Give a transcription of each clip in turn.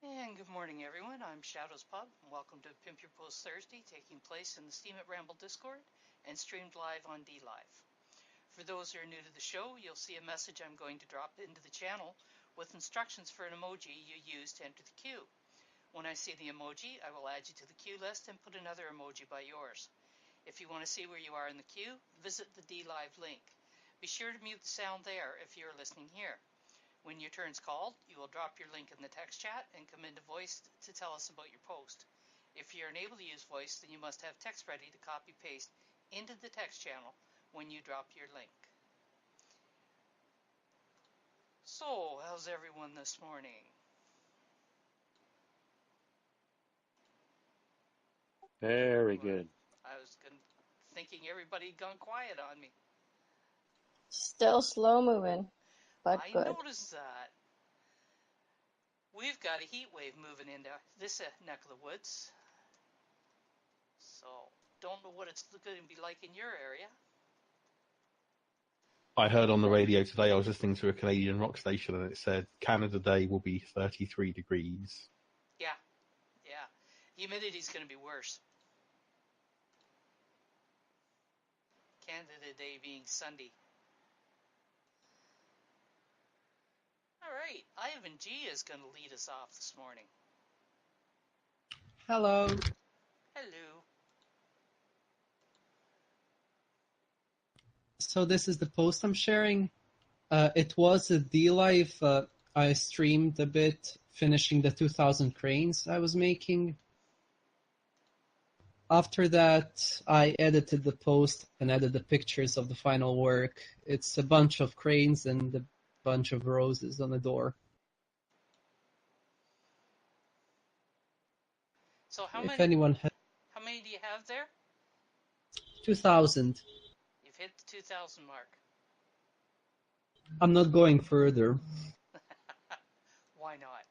And good morning, everyone. I'm Shadows Pub. Welcome to Pimp Your Post Thursday, taking place in the Steam at Ramble Discord and streamed live on DLive. For those who are new to the show, you'll see a message I'm going to drop into the channel with instructions for an emoji you use to enter the queue. When I see the emoji, I will add you to the queue list and put another emoji by yours. If you want to see where you are in the queue, visit the DLive link. Be sure to mute the sound there if you're listening here. When your turn's called, you will drop your link in the text chat and come into voice to tell us about your post. If you're unable to use voice, then you must have text ready to copy-paste into the text channel when you drop your link. So, how's everyone this morning? Very good. I was thinking everybody had gone quiet on me. Still slow moving, but I good. noticed that. We've got a heat wave moving into this neck of the woods. So, don't know what it's going to be like in your area. I heard on the radio today, I was listening to a Canadian rock station, and it said Canada Day will be 33 degrees. Yeah. Humidity's going to be worse. Canada Day being Sunday. All right, Ivan G is going to lead us off this morning. Hello. Hello. So this is the post I'm sharing. It was a DLive. I streamed a bit, finishing the 2000 cranes I was making. After that, I edited the post and added the pictures of the final work. It's a bunch of cranes and a bunch of roses on the door. So how If many do you have there? 2000. You've hit the 2000 mark. I'm not going further. Why not?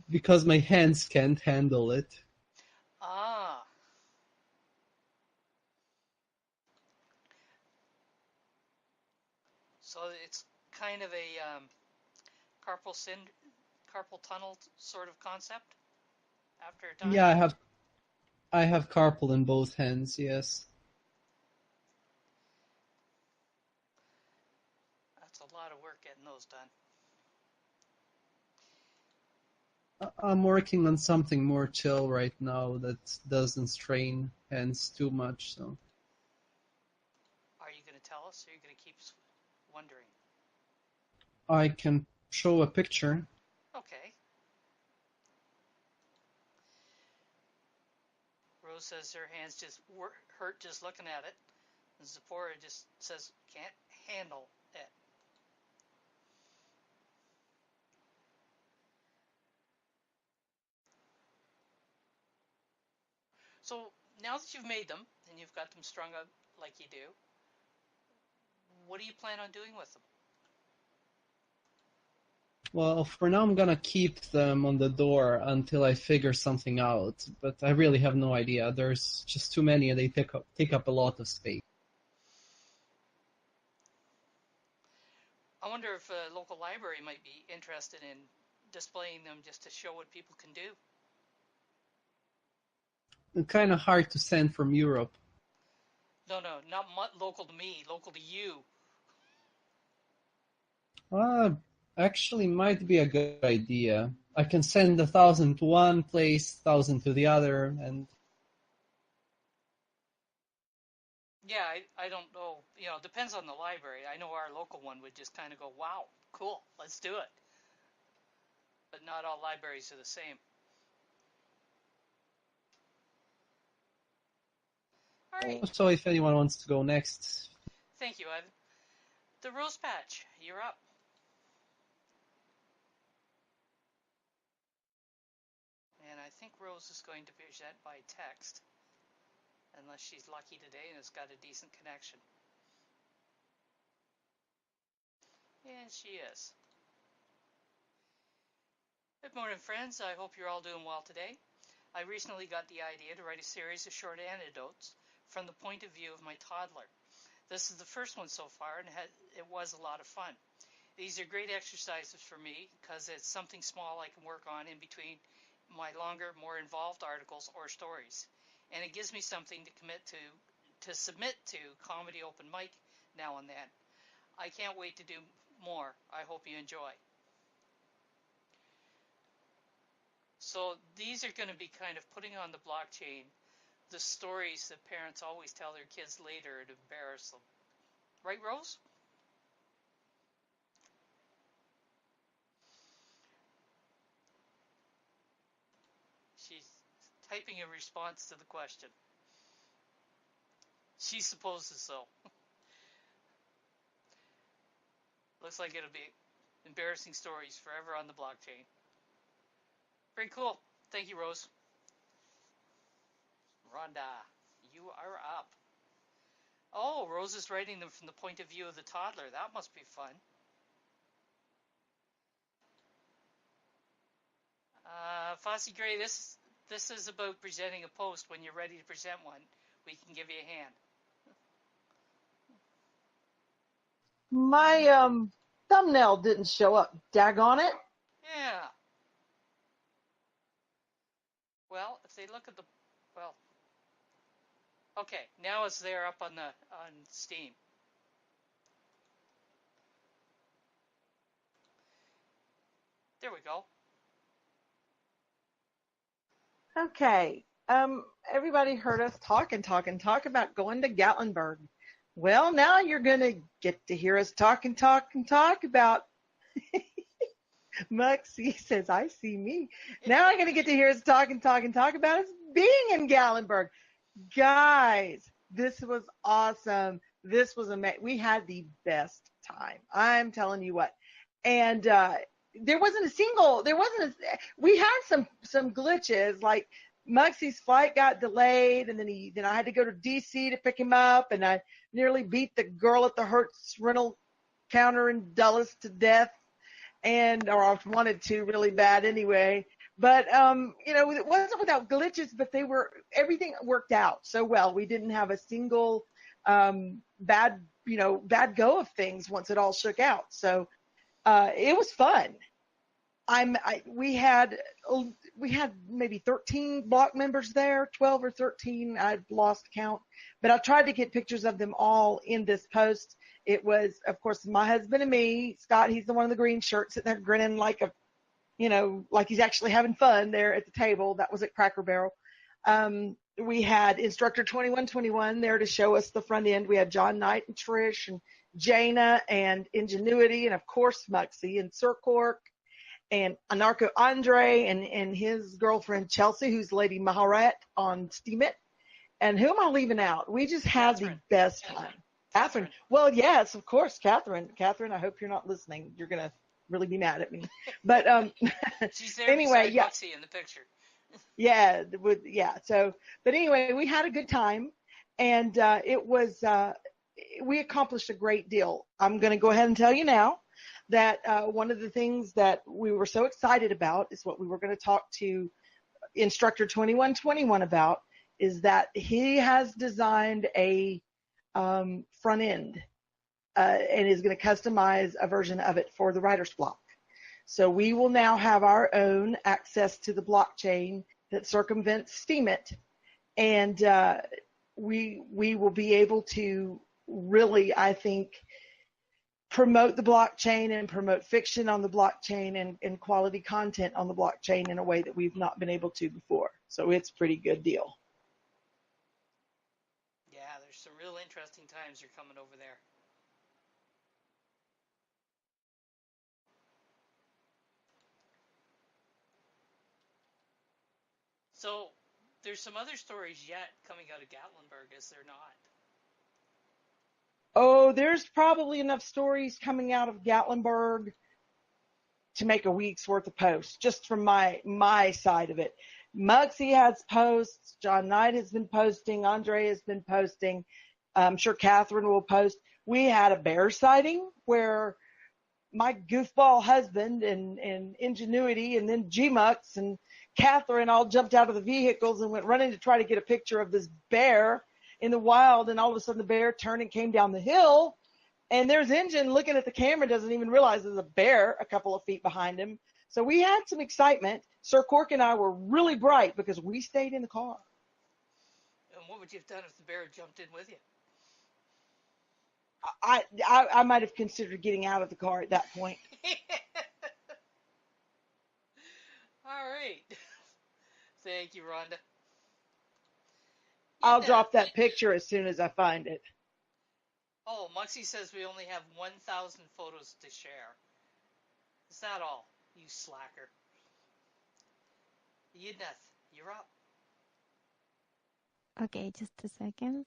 Because my hands can't handle it. Ah. So it's kind of a carpal tunnel sort of concept after a time? Yeah, I have carpal in both hands, yes. That's a lot of work getting those done. I'm working on something more chill right now that doesn't strain hands too much. So, are you going to tell us, or are you going to keep wondering? I can show a picture. Okay. Rose says her hands just hurt just looking at it. And Zipporah just says can't handle it. So now that you've made them and you've got them strung up like you do, what do you plan on doing with them? Well, for now I'm gonna keep them on the door until I figure something out, but I really have no idea. There's just too many and they take up a lot of space. I wonder if a local library might be interested in displaying them just to show what people can do. It's kind of hard to send from Europe. No, not local to me, local to you. Actually might be a good idea. I can send 1,000 to one place, 1,000 to the other, and... Yeah, I don't know. You know, it depends on the library. I know our local one would just kind of go, wow, cool, let's do it. But not all libraries are the same. All right. So if anyone wants to go next... Thank you, Ivan. The Rose Patch, you're up. And I think Rose is going to present by text. Unless she's lucky today and has got a decent connection. And she is. Good morning, friends. I hope you're all doing well today. I recently got the idea to write a series of short anecdotes from the point of view of my toddler. This is the first one so far, and it was a lot of fun. These are great exercises for me because it's something small I can work on in between my longer, more involved articles or stories. And it gives me something to commit to submit to comedy open mic now and then. I can't wait to do more. I hope you enjoy. So these are going to be kind of putting on the blockchain the stories that parents always tell their kids later to embarrass them. Right, Rose? She's typing a response to the question. She supposes so. Looks like it'll be embarrassing stories forever on the blockchain. Very cool. Thank you, Rose. Rhonda, you are up. Oh, Rose is writing them from the point of view of the toddler. That must be fun. Fossey Gray, this is about presenting a post. When you're ready to present one, we can give you a hand. My thumbnail didn't show up. Daggone it. Yeah. Well, if they look at the, well, okay, now it's there up on Steam. There we go. Okay. Everybody heard us talk about going to Gatlinburg. Well, now you're going to get to hear us talk about Muxie says, I see me. Now I'm going to get to hear us talk about us being in Gatlinburg. Guys, this was awesome. This was amazing. We had the best time. I'm telling you what. And we had some glitches, like Muxie's flight got delayed, and then I had to go to DC to pick him up, and I nearly beat the girl at the Hertz rental counter in Dulles to death, or I wanted to really bad anyway. But it wasn't without glitches, but everything worked out so well. We didn't have a single bad go of things once it all shook out. So it was fun. We had maybe 13 block members there, 12 or 13. I've lost count, but I tried to get pictures of them all in this post. It was, of course, my husband and me. Scott, he's the one in the green shirt, sitting there grinning like he's actually having fun there at the table. That was at Cracker Barrel. We had instructor 2121 there to show us the front end. We had John Knight and Trish and Jaina and Ingenuity, and of course Muxie and Sir Cork and Anarcho Andre and his girlfriend Chelsea, who's Lady Maharat on Steemit. And who am I leaving out? We just had the best time. Catherine. Well, yes, of course, Catherine. Catherine, I hope you're not listening. You're going to really be mad at me. But she's there anyway, beside Muxie in the picture. But anyway, we had a good time, and we accomplished a great deal. I'm going to go ahead and tell you now that one of the things that we were so excited about is what we were going to talk to instructor 2121 about, is that he has designed a front end and is going to customize a version of it for the writer's block. So we will now have our own access to the blockchain that circumvents Steemit, and we will be able to really, I think, promote the blockchain and promote fiction on the blockchain and quality content on the blockchain in a way that we've not been able to before. So it's a pretty good deal. Yeah, there's some real interesting times you're coming over there. So there's some other stories yet coming out of Gatlinburg, is there not? Oh, there's probably enough stories coming out of Gatlinburg to make a week's worth of posts, just from my side of it. Muxie has posts. John Knight has been posting. Andre has been posting. I'm sure Catherine will post. We had a bear sighting where my goofball husband and Ingenuity and then G-Mux and Catherine all jumped out of the vehicles and went running to try to get a picture of this bear in the wild, and all of a sudden the bear turned and came down the hill, And there's Engine looking at the camera, doesn't even realize there's a bear a couple of feet behind him. So we had some excitement. Sir Cork and I were really bright because we stayed in the car. And what would you have done if the bear jumped in with you? I might have considered getting out of the car at that point. All right. Thank you, Rhonda. I'll drop that picture as soon as I find it. Oh, Muxie says we only have 1,000 photos to share. Is that all, you slacker? Yidneth, you're up. Okay, just a second.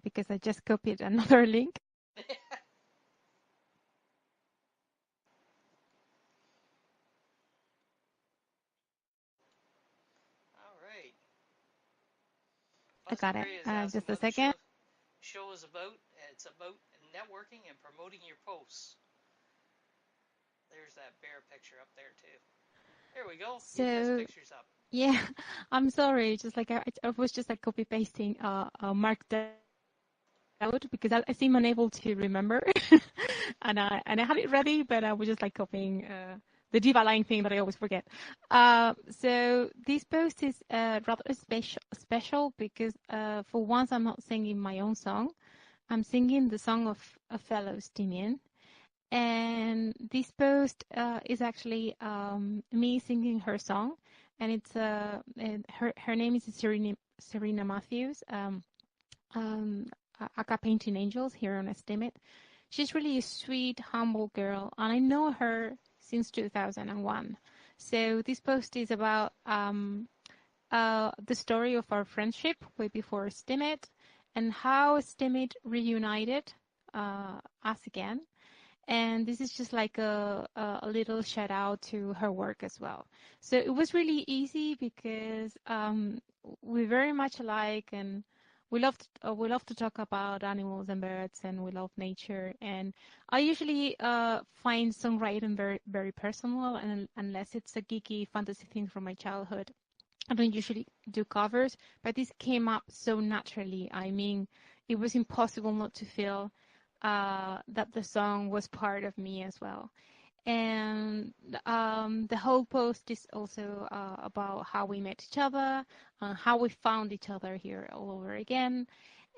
Because I just copied another link. All right. I got it. Just a What the second. show is about. It's about networking and promoting your posts. There's that bear picture up there too. There we go. So Pictures up. yeah, I'm sorry. Just like I was just like copy pasting marked out because I seem unable to remember, and I had it ready, but I was just like copying the diva line thing that I always forget. So this post is rather special because for once I'm not singing my own song. I'm singing the song of a fellow Stimian. And this post is actually me singing her song. And it's her name is Serena Matthews, aka Painting Angels here on Estimate. She's really a sweet, humble girl. And I know her since 2001. So this post is about the story of our friendship way before Estimate, and how Stimit reunited us again. And this is just like a little shout out to her work as well. So it was really easy because we're very much alike, and we love to talk about animals and birds, and we love nature. And I usually find songwriting very, very personal, and unless it's a geeky fantasy thing from my childhood, I don't usually do covers, but this came up so naturally. I mean, it was impossible not to feel that the song was part of me as well. And the whole post is also about how we met each other, how we found each other here all over again.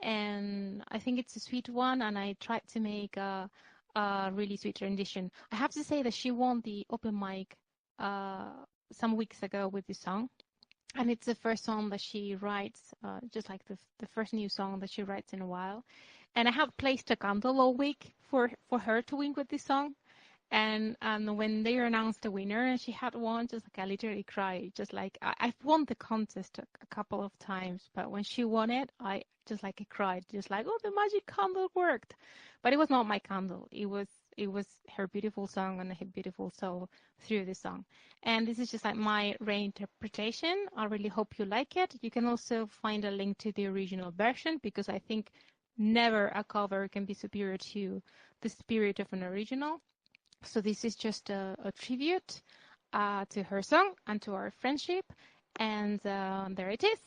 And I think it's a sweet one, and I tried to make a really sweet rendition. I have to say that she won the open mic some weeks ago with this song. And it's the first song that she writes, just like the first new song that she writes in a while. And I have placed a candle all week for her to win with this song. And when they announced the winner and she had won, just like I literally cried. Just like I've won the contest a couple of times, but when she won it, I cried. Just like, oh, the magic candle worked. But it was not my candle. It was her beautiful song and her beautiful soul through the song. And this is just like my reinterpretation. I really hope you like it. You can also find a link to the original version, because I think never a cover can be superior to the spirit of an original. So this is just a tribute to her song and to our friendship. And there it is.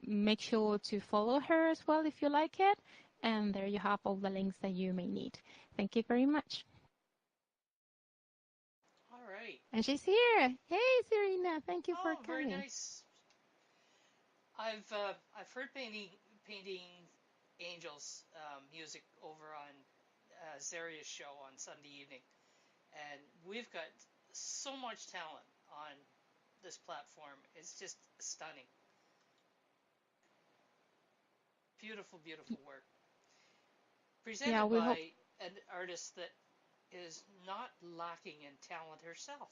Make sure to follow her as well if you like it. And there you have all the links that you may need. Thank you very much. All right. And she's here. Hey, Serena. Thank you for coming. Very nice. I've heard painting angels music over on Zaria's show on Sunday evening, and we've got so much talent on this platform. It's just stunning. Beautiful, beautiful work. Presented by an artist that is not lacking in talent herself.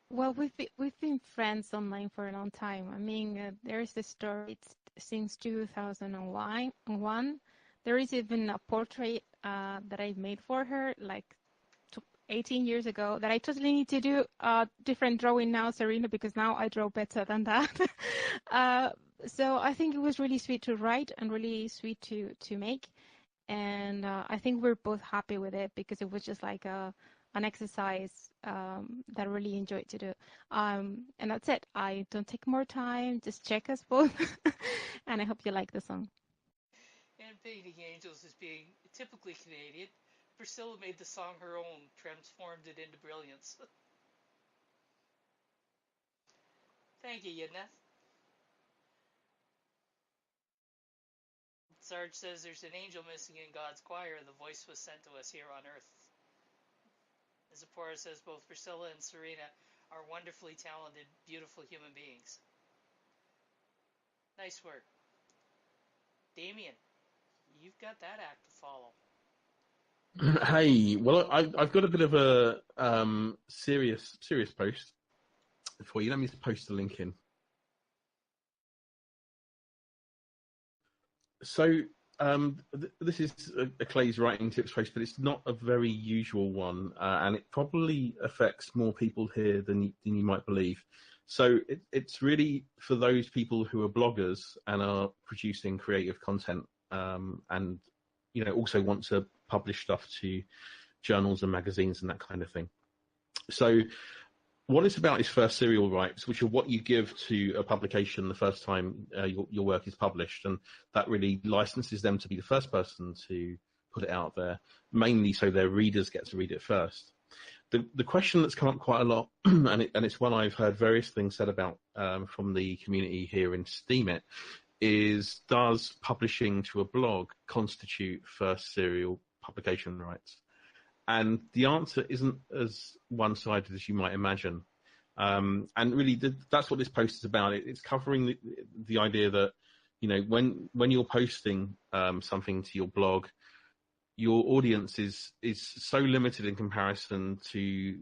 Well, we've been friends online for a long time. I mean, there's the story since 2001. There is even a portrait that I made for her like 18 years ago that I totally need to do a different drawing now, Serena, because now I draw better than that. So I think it was really sweet to write and really sweet to make. And I think we're both happy with it, because it was just like an exercise that I really enjoyed to do. And that's it. I don't take more time. Just check us both. And I hope you like the song. And Painting Angels is being typically Canadian. Priscilla made the song her own, transformed it into brilliance. Thank you, Yadneth. Sarge says there's an angel missing in God's choir. The voice was sent to us here on earth. Zipporah says both Priscilla and Serena are wonderfully talented, beautiful human beings. Nice work. Damien, you've got that act to follow. Hey, well, I've got a bit of a serious post for you. Let me post the link in. So this is a Clay's writing tips post, but it's not a very usual one, and it probably affects more people here than you might believe. So it's really for those people who are bloggers and are producing creative content, and also want to publish stuff to journals and magazines and that kind of thing. So what it's about is first serial rights, which are what you give to a publication the first time your work is published, and that really licenses them to be the first person to put it out there, mainly so their readers get to read it first. The question that's come up quite a lot, and it's one I've heard various things said about from the community here in Steemit, is does publishing to a blog constitute first serial publication rights? And the answer isn't as one-sided as you might imagine. And really, that's what this post is about. It's covering the idea that, when you're posting something to your blog, your audience is so limited in comparison to,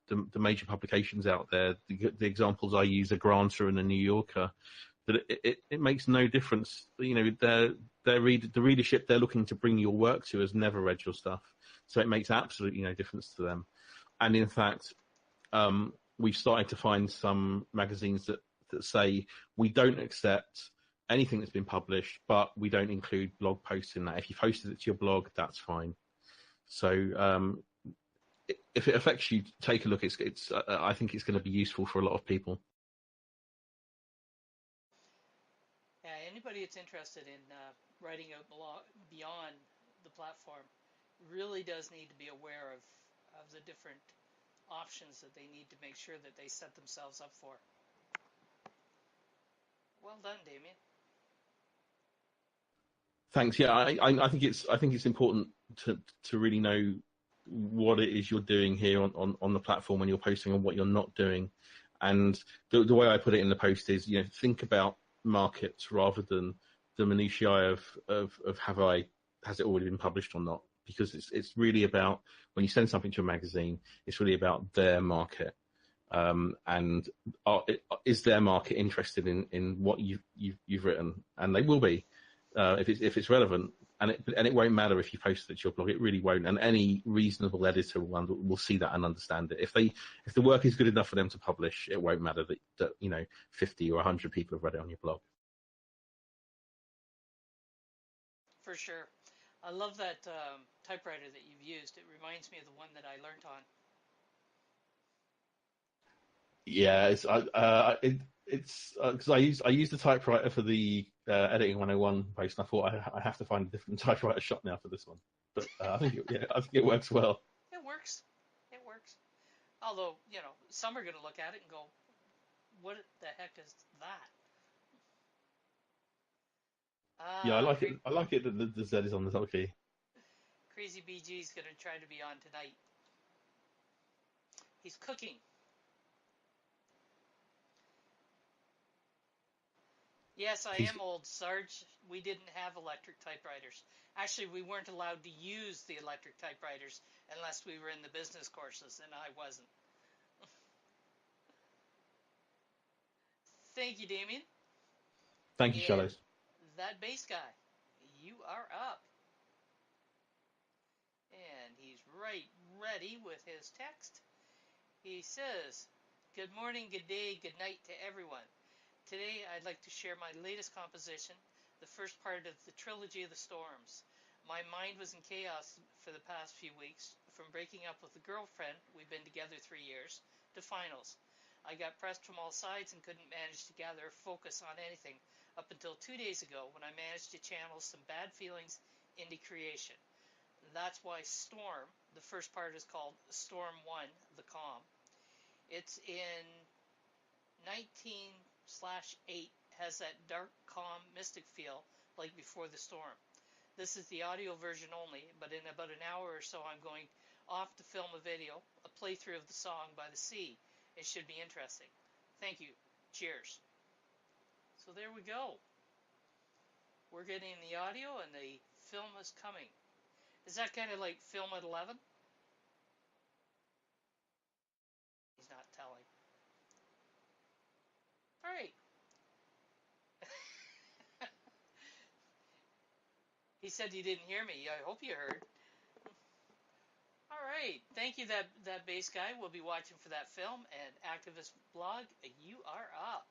the major publications out there. The examples I use are Granta and the New Yorker, that it makes no difference. The readership they're looking to bring your work to has never read your stuff. So it makes absolutely no difference to them. And in fact, we've started to find some magazines that say we don't accept anything that's been published, but we don't include blog posts in that. If you posted it to your blog, that's fine. So if it affects you, take a look. I think it's going to be useful for a lot of people. Yeah, anybody that's interested in writing a blog beyond the platform really does need to be aware of the different options that they need to make sure that they set themselves up for. Well done, Damien. Thanks. Yeah, I think it's important to really know what it is you're doing here on the platform when you're posting and what you're not doing. And the way I put it in the post is, think about markets rather than the minutiae of has it already been published or not? Because it's really about, when you send something to a magazine, it's really about their market, and is their market interested in what you've written? And they will be, if it's relevant, and it won't matter if you post it to your blog. It really won't. And any reasonable editor will see that and understand it. If the work is good enough for them to publish, it won't matter that 50 or 100 people have read it on your blog. For sure. I love that typewriter that you've used. It reminds me of the one that I learned on. Yeah, it's because I used the typewriter for the editing 101 post, and I thought I have to find a different typewriter shop now for this one. But I think it works well. It works. It works. Although some are going to look at it and go, "What the heck is that?" Yeah, I like it. I like it that the Z is on the top key. Crazy BG is going to try to be on tonight. He's cooking. Yes, I am old, Sarge. We didn't have electric typewriters. Actually, we weren't allowed to use the electric typewriters unless we were in the business courses, and I wasn't. Thank you, Damien. Thank you, Shadows. That bass guy, you are up. And he's ready with his text. He says, "Good morning, good day, good night to everyone. Today I'd like to share my latest composition, the first part of the Trilogy of the Storms. My mind was in chaos for the past few weeks, from breaking up with a girlfriend, we've been together 3 years, to finals. I got pressed from all sides and couldn't manage to gather focus on anything up until 2 days ago when I managed to channel some bad feelings into creation. That's why Storm, the first part is called Storm 1, The Calm. It's in 19/8, has that dark, calm, mystic feel like before the storm. This is the audio version only, but in about an hour or so I'm going off to film a video, a playthrough of the song by the sea. It should be interesting. Thank you. Cheers. So there we go. We're getting the audio and the film is coming. Is that kind of like film at 11? He's not telling. All right. He said he didn't hear me. I hope you heard. All right. Thank you, that bass guy. We'll be watching for that film. And Activist Blog, you are up.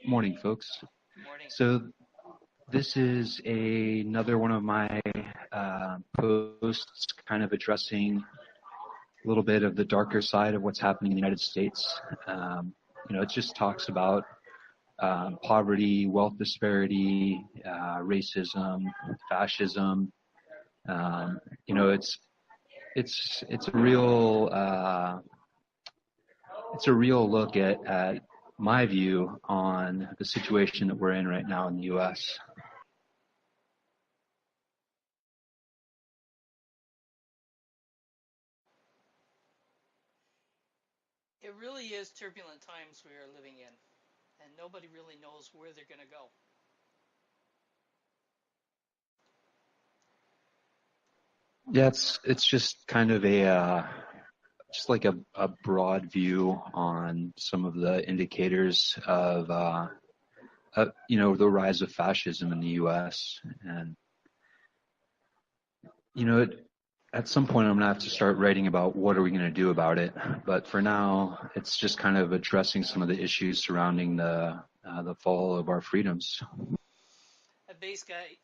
Morning, folks. Morning. So this is another one of my posts kind of addressing a little bit of the darker side of what's happening in the United States. It just talks about poverty, wealth disparity, racism, fascism. It's a real look at my view on the situation that we're in right now in the U.S. It really is turbulent times we are living in, and nobody really knows where they're going to go. Yeah, it's just kind of just like a broad view on some of the indicators of the rise of fascism in the U.S. And at some point I'm gonna have to start writing about what are we gonna do about it. But for now, it's just kind of addressing some of the issues surrounding the fall of our freedoms. The bass guy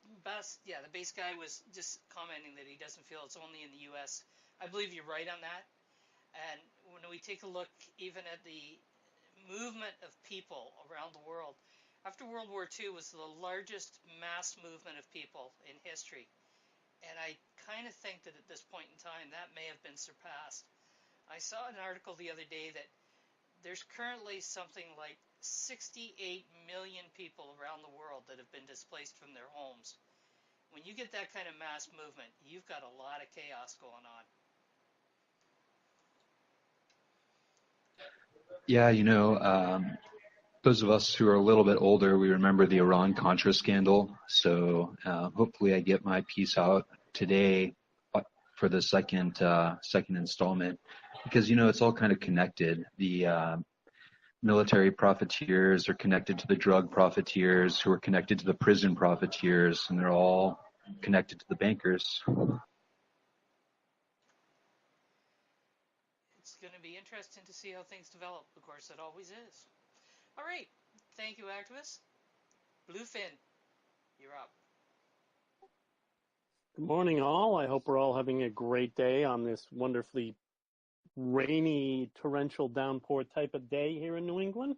was just commenting that he doesn't feel it's only in the U.S. I believe you're right on that. And when we take a look even at the movement of people around the world, after World War II was the largest mass movement of people in history. And I kind of think that at this point in time, that may have been surpassed. I saw an article the other day that there's currently something like 68 million people around the world that have been displaced from their homes. When you get that kind of mass movement, you've got a lot of chaos going on. Yeah, those of us who are a little bit older, we remember the Iran-Contra scandal. So hopefully I get my piece out today for the second installment, because it's all kind of connected. The military profiteers are connected to the drug profiteers, who are connected to the prison profiteers, and they're all connected to the bankers. It's going to be interesting to see how things develop. Of course, it always is. All right. Thank you, activists. Bluefin, you're up. Good morning, all. I hope we're all having a great day on this wonderfully rainy, torrential downpour type of day here in New England.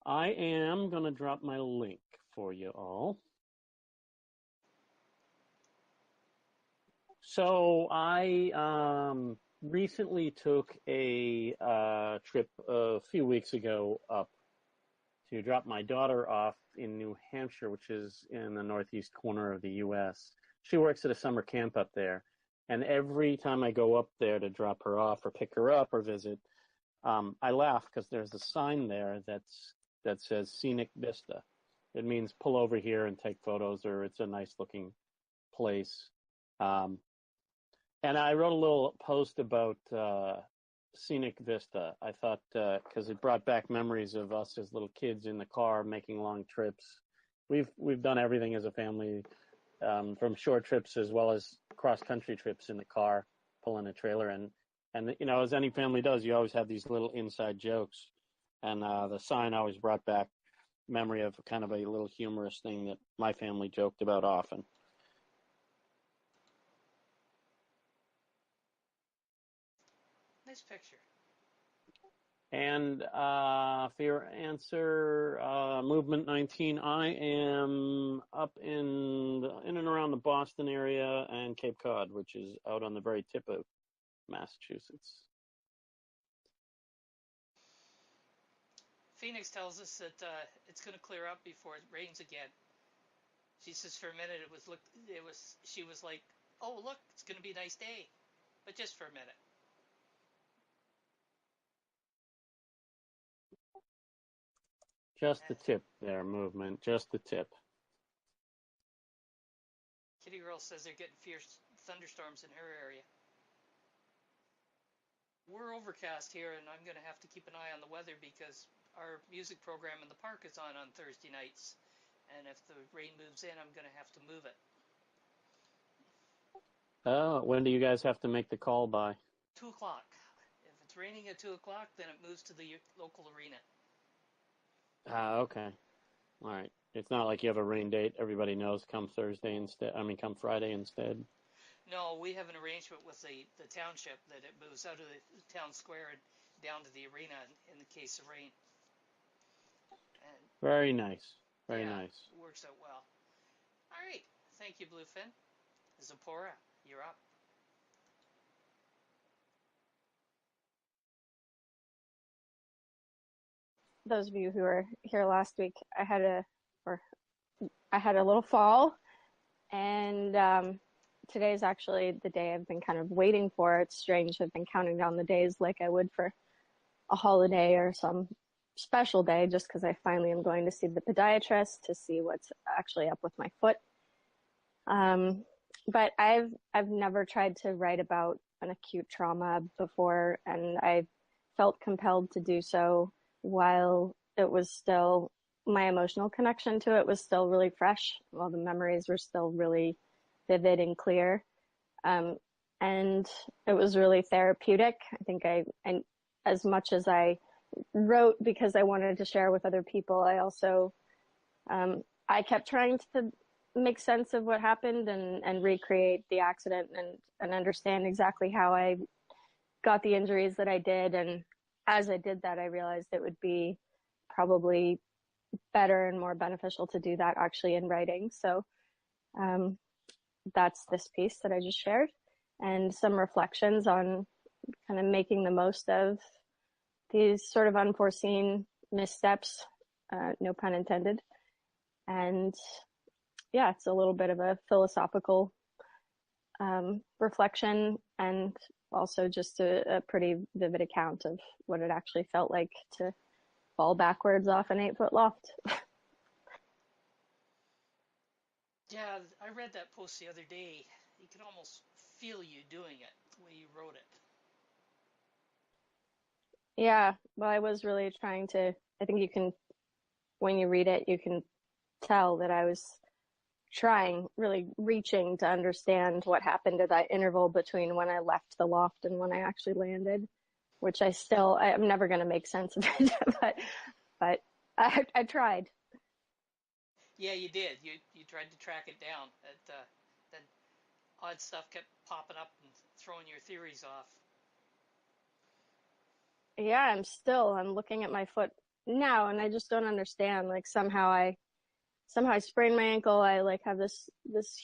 I am going to drop my link for you all. So I recently took a trip a few weeks ago up to drop my daughter off in New Hampshire, which is in the northeast corner of the U.S. She works at a summer camp up there. And every time I go up there to drop her off or pick her up or visit, I laugh because there's a sign there that says Scenic Vista. It means pull over here and take photos, or it's a nice looking place. And I wrote a little post about Scenic Vista. I thought, because it brought back memories of us as little kids in the car making long trips. We've done everything as a family, from short trips as well as cross-country trips in the car, pulling a trailer. And as any family does, you always have these little inside jokes. And the sign always brought back memory of kind of a little humorous thing that my family joked about often. Nice picture. And for your answer, Movement 19, I am up in and around the Boston area and Cape Cod, which is out on the very tip of Massachusetts. Phoenix tells us that it's going to clear up before it rains again. She says for a minute she was like, oh look, it's going to be a nice day, but just for a minute. Just the tip there, Movement. Just the tip. Kitty Girl says they're getting fierce thunderstorms in her area. We're overcast here, and I'm going to have to keep an eye on the weather because our music program in the park is on Thursday nights. And if the rain moves in, I'm going to have to move it. Oh, when do you guys have to make the call by? 2 o'clock. If it's raining at 2 o'clock, then it moves to the local arena. Okay. All right. It's not like you have a rain date. Everybody knows come Thursday instead. Come Friday instead. No, we have an arrangement with the township that it moves out of the town square and down to the arena in the case of rain. And very nice. Very nice. It works out well. All right. Thank you, Bluefin. Zipporah, you're up. Those of you who were here last week, I had a little fall, and today's actually the day I've been kind of waiting for. It's strange. I've been counting down the days like I would for a holiday or some special day, just because I finally am going to see the podiatrist to see what's actually up with my foot. But I've never tried to write about an acute trauma before, and I felt compelled to do so while it was still, my emotional connection to it was still really fresh, while the memories were still really vivid and clear. And it was really therapeutic. I think and as much as I wrote because I wanted to share with other people, I also, I kept trying to make sense of what happened and recreate the accident and understand exactly how I got the injuries that I did. And as I did that, I realized it would be probably better and more beneficial to do that actually in writing. So that's this piece that I just shared, and some reflections on kind of making the most of these sort of unforeseen missteps, no pun intended. And yeah, it's a little bit of a philosophical reflection, and also just a pretty vivid account of what it actually felt like to fall backwards off an 8-foot loft. Yeah, I read that post the other day. You could almost feel you doing it, the way you wrote it. Yeah, well, I was really trying to, I think you can, when you read it, you can tell that I was trying, really reaching to understand what happened at that interval between when I left the loft and when I actually landed, which I'm never going to make sense of it, but I tried. Yeah, you did. You tried to track it down. Then odd stuff kept popping up and throwing your theories off. Yeah, I'm looking at my foot now, and I just don't understand. Like somehow I sprained my ankle. I like have this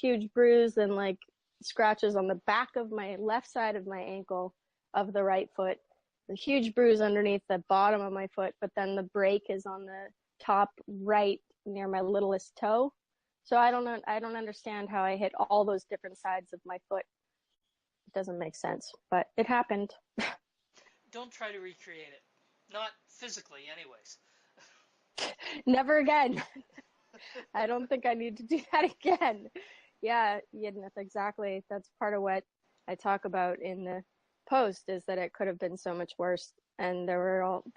huge bruise and like scratches on the back of my left side of my ankle of the right foot. The huge bruise underneath the bottom of my foot, but then the break is on the top right near my littlest toe. So I don't understand how I hit all those different sides of my foot. It doesn't make sense, but it happened. Don't try to recreate it. Not physically, anyways. Never again. I don't think I need to do that again. Yeah, exactly. That's part of what I talk about in the post, is that it could have been so much worse, and there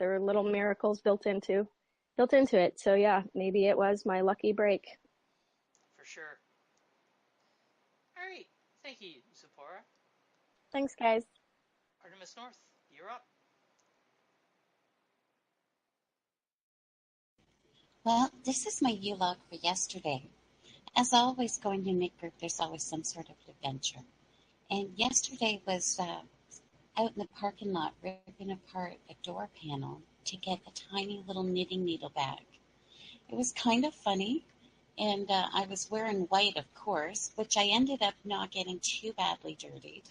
were little miracles built into it. So yeah, maybe it was my lucky break. For sure. All right. Thank you, Zipporah. Thanks, guys. Artemis North, you're up. Well, this is my U-log for yesterday. As always, going to Nick Group, there's always some sort of adventure. And yesterday was out in the parking lot ripping apart a door panel to get a tiny little knitting needle bag. It was kind of funny, and I was wearing white, of course, which I ended up not getting too badly dirtied.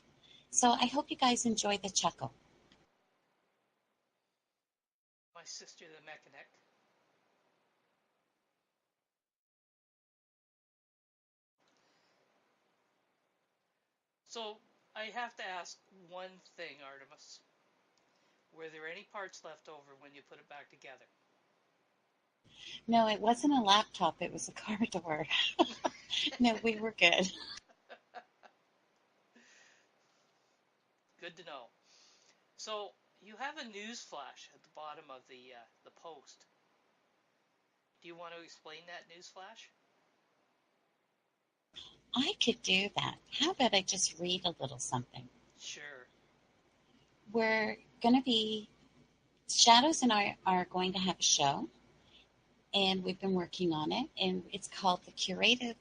So I hope you guys enjoy the chuckle. My sister, the mechanic. So I have to ask one thing, Artemis. Were there any parts left over when you put it back together? No, it wasn't a laptop, it was a car door. No, we were good. Good to know. So you have a news flash at the bottom of the post. Do you want to explain that news flash? I could do that. How about I just read a little something? Sure. We're going to be, Shadows and I are going to have a show, and we've been working on it, and it's called the Curation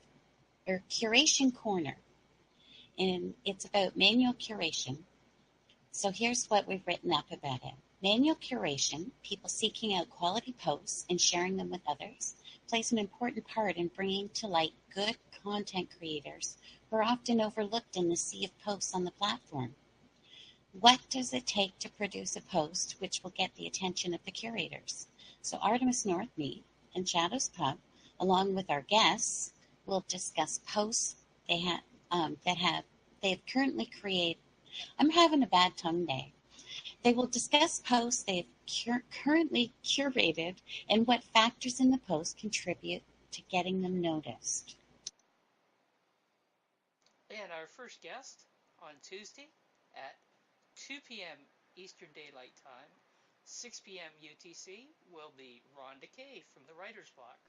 Corner, and it's about manual curation. So here's what we've written up about it. Manual curation, people seeking out quality posts and sharing them with others, plays an important part in bringing to light good content creators who are often overlooked in the sea of posts on the platform. What does it take to produce a post which will get the attention of the curators? So Artemis North, me, and Shadows Pub, along with our guests, will discuss posts they have currently created. I'm having a bad tongue day. They will discuss posts they've currently curated and what factors in the post contribute to getting them noticed. And our first guest on Tuesday at 2 p.m. Eastern Daylight Time, 6 p.m. UTC, will be Rhonda Kay from the Writer's Block.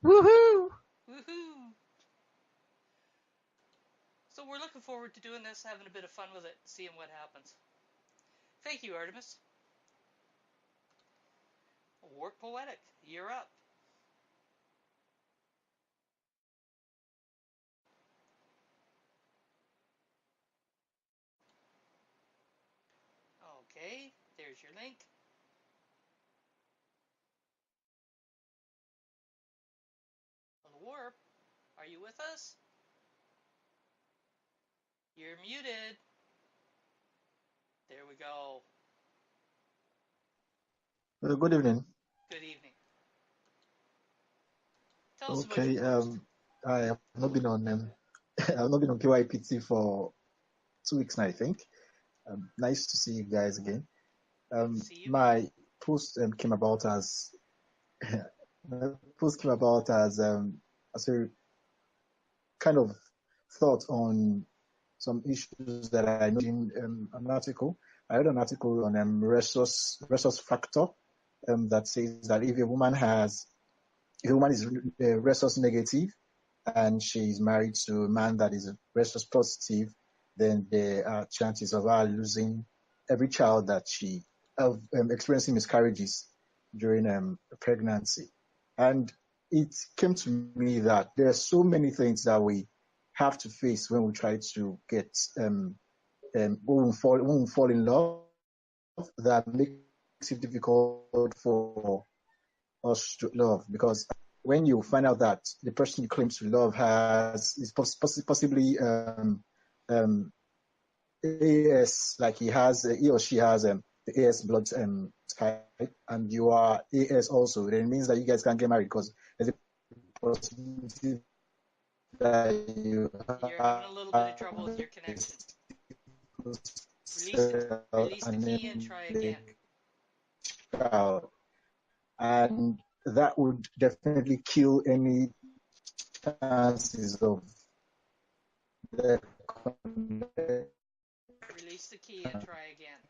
Woohoo! Woohoo! So we're looking forward to doing this, having a bit of fun with it, seeing what happens. Thank you, Artemis. Work Poetic, you're up. Okay, there's your link. Warp, are you with us? You're muted. There we go. Good evening. Good evening. Tell us about Okay, your post. I have not been on I've not been on PYPT for 2 weeks now, I think. Nice to see you guys again. See you. My post came about as a kind of thought on some issues that I know in an article. I read an article on resource factor that says that if a woman is resource negative and she's married to a man that is resource positive, then there are chances of her losing every child that she experiencing miscarriages during pregnancy. And it came to me that there are so many things that we have to face when we try to get when we fall in love, that makes it difficult for us to love, because when you find out that the person you claim to love is possibly AS, like he or she has the AS blood type, and you are AS also, then it means that you guys can't get married because there's a possibility that you're having a little bit of trouble with your connection. Release the key and try again. Child. And that would definitely kill any chances of the Release the key and try again.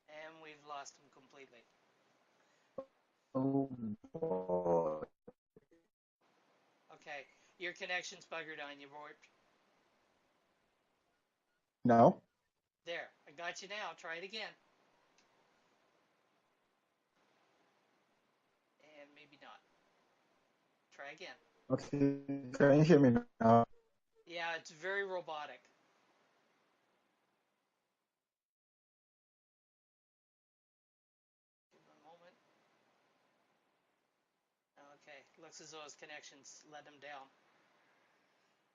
And we've lost him completely. Oh boy. Okay, your connection's buggered on you, Bort. No? There, I got you now. Try it again. And maybe not. Try again. Okay, can you hear me now? Yeah, Yeah, it's very robotic. Give him a moment. Okay, looks as though his connections let him down.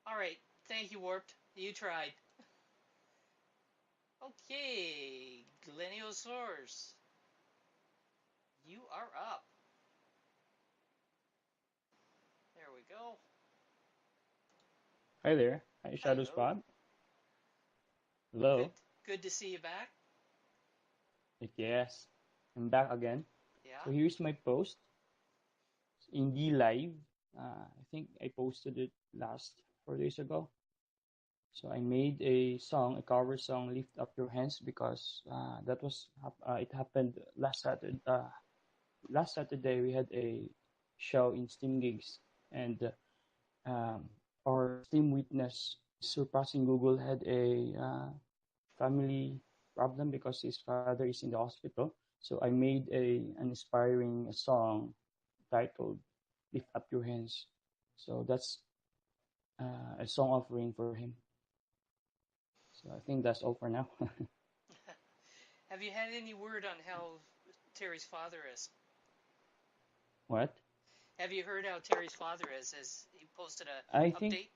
All right, thank you, Warped. You tried. Okay, Gleniosaurs, you are up. There we go. Hi there. Hi, Shadow Hello. Spot. Hello. Good to see you back. Yes, I'm back again. Yeah. So here's my post. It's Indie Live. I think I posted it last 4 days ago. So I made a cover song, "Lift Up Your Hands," because it happened last Saturday. Last Saturday we had a show in Steam Gigs, and our Steam witness surpassing Google had a family problem because his father is in the hospital. So I made an inspiring song titled "Lift Up Your Hands." So that's a song offering for him. So I think that's all for now. Have you had any word on how Terry's father is? What? Have you heard how Terry's father is? Has he posted a update?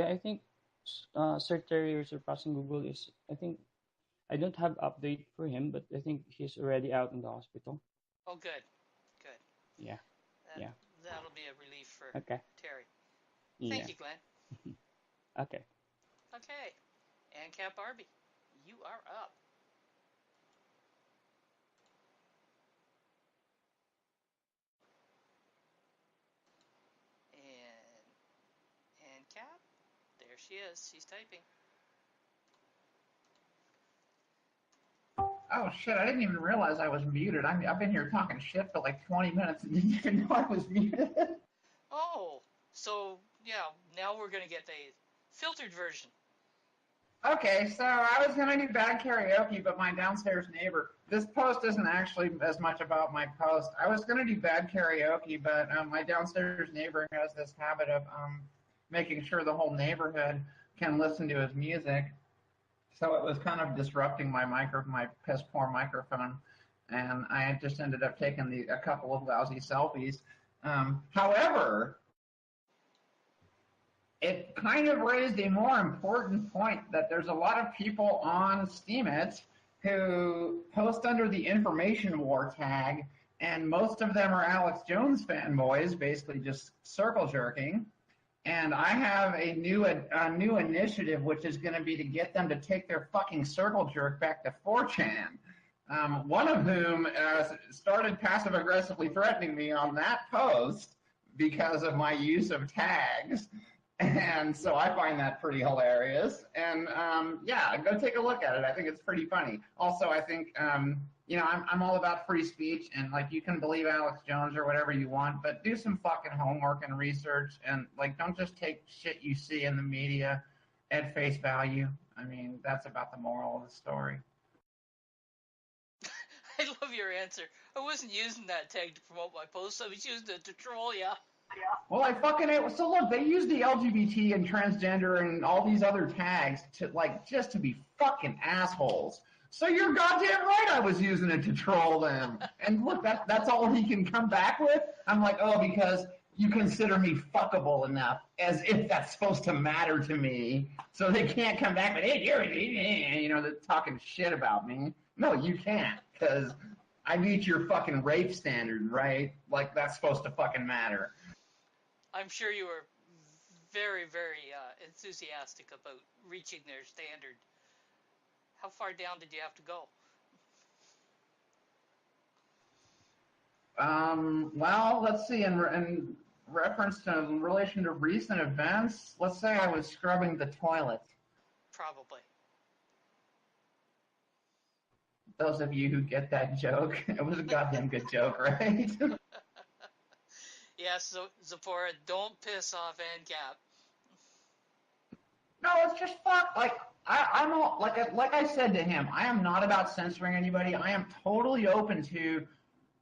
I think Sir Terry surpassing Google is, I don't have update for him, but I think he's already out in the hospital. Oh, good. Good. Yeah. That'll be a relief for Terry. Yeah. Thank you, Glenn. Okay. Okay. And Cap Barbie, you are up. And Cap, there she is. She's typing. Oh shit, I didn't even realize I was muted. I've been here talking shit for like 20 minutes and didn't even know I was muted. Oh, so yeah, now we're going to get the filtered version. Okay, so I was going to do bad karaoke, but my downstairs neighbor, this post isn't actually as much about my post. I was going to do bad karaoke, but my downstairs neighbor has this habit of making sure the whole neighborhood can listen to his music. So it was kind of disrupting my piss poor microphone, and I just ended up taking a couple of lousy selfies. However, it kind of raised a more important point that there's a lot of people on Steemit who post under the information war tag, and most of them are Alex Jones fanboys, basically just circle jerking. And I have a new initiative, which is going to be to get them to take their fucking circle jerk back to 4chan. One of whom started passive-aggressively threatening me on that post because of my use of tags. And so I find that pretty hilarious. And go take a look at it. I think it's pretty funny. Also, I think I'm all about free speech, and like you can believe Alex Jones or whatever you want, but do some fucking homework and research, and like don't just take shit you see in the media at face value. I mean, that's about the moral of the story. I love your answer. I wasn't using that tag to promote my post. I was using it to troll you. Well, so look, they use the LGBT and transgender and all these other tags to just to be fucking assholes. So you're goddamn right I was using it to troll them. And look, that's all he can come back with? I'm like, oh, because you consider me fuckable enough, as if that's supposed to matter to me. So they can't come back with, hey, they're talking shit about me. No, you can't, because I meet your fucking rape standard, right? Like, that's supposed to fucking matter. I'm sure you were very, very enthusiastic about reaching their standard. How far down did you have to go? Well, let's see. In relation to recent events, let's say I was scrubbing the toilet. Probably. Those of you who get that joke, it was a goddamn good joke, right? Yes, so Zipporah, don't piss off ANCAP. No, it's just fuck. I'm all, like I said to him, I am not about censoring anybody. I am totally open to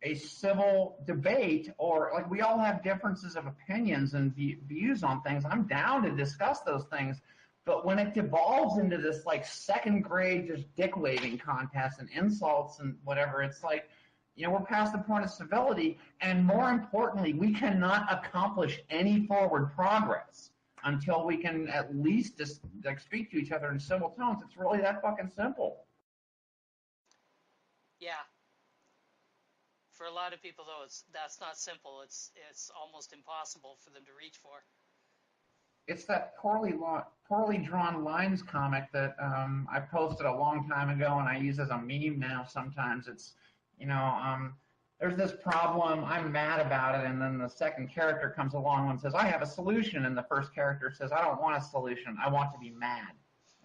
a civil debate, or like we all have differences of opinions and views on things. I'm down to discuss those things, But when it devolves into this like second grade just dick waving contest and insults and whatever, it's like, we're past the point of civility. And more importantly, we cannot accomplish any forward progress until we can at least just like speak to each other in civil tones. It's really that fucking simple. Yeah. For a lot of people, though, that's not simple. It's almost impossible for them to reach for. It's that poorly drawn lines comic that I posted a long time ago and I use as a meme now. Sometimes it's, there's this problem, I'm mad about it, and then the second character comes along and says, I have a solution, and the first character says, I don't want a solution, I want to be mad.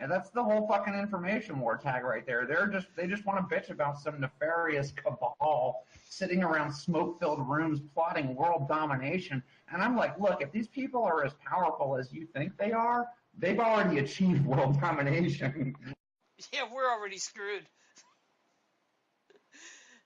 And that's the whole fucking information war tag right there. They just want to bitch about some nefarious cabal sitting around smoke-filled rooms plotting world domination. And I'm like, look, if these people are as powerful as you think they are, they've already achieved world domination. Yeah, we're already screwed.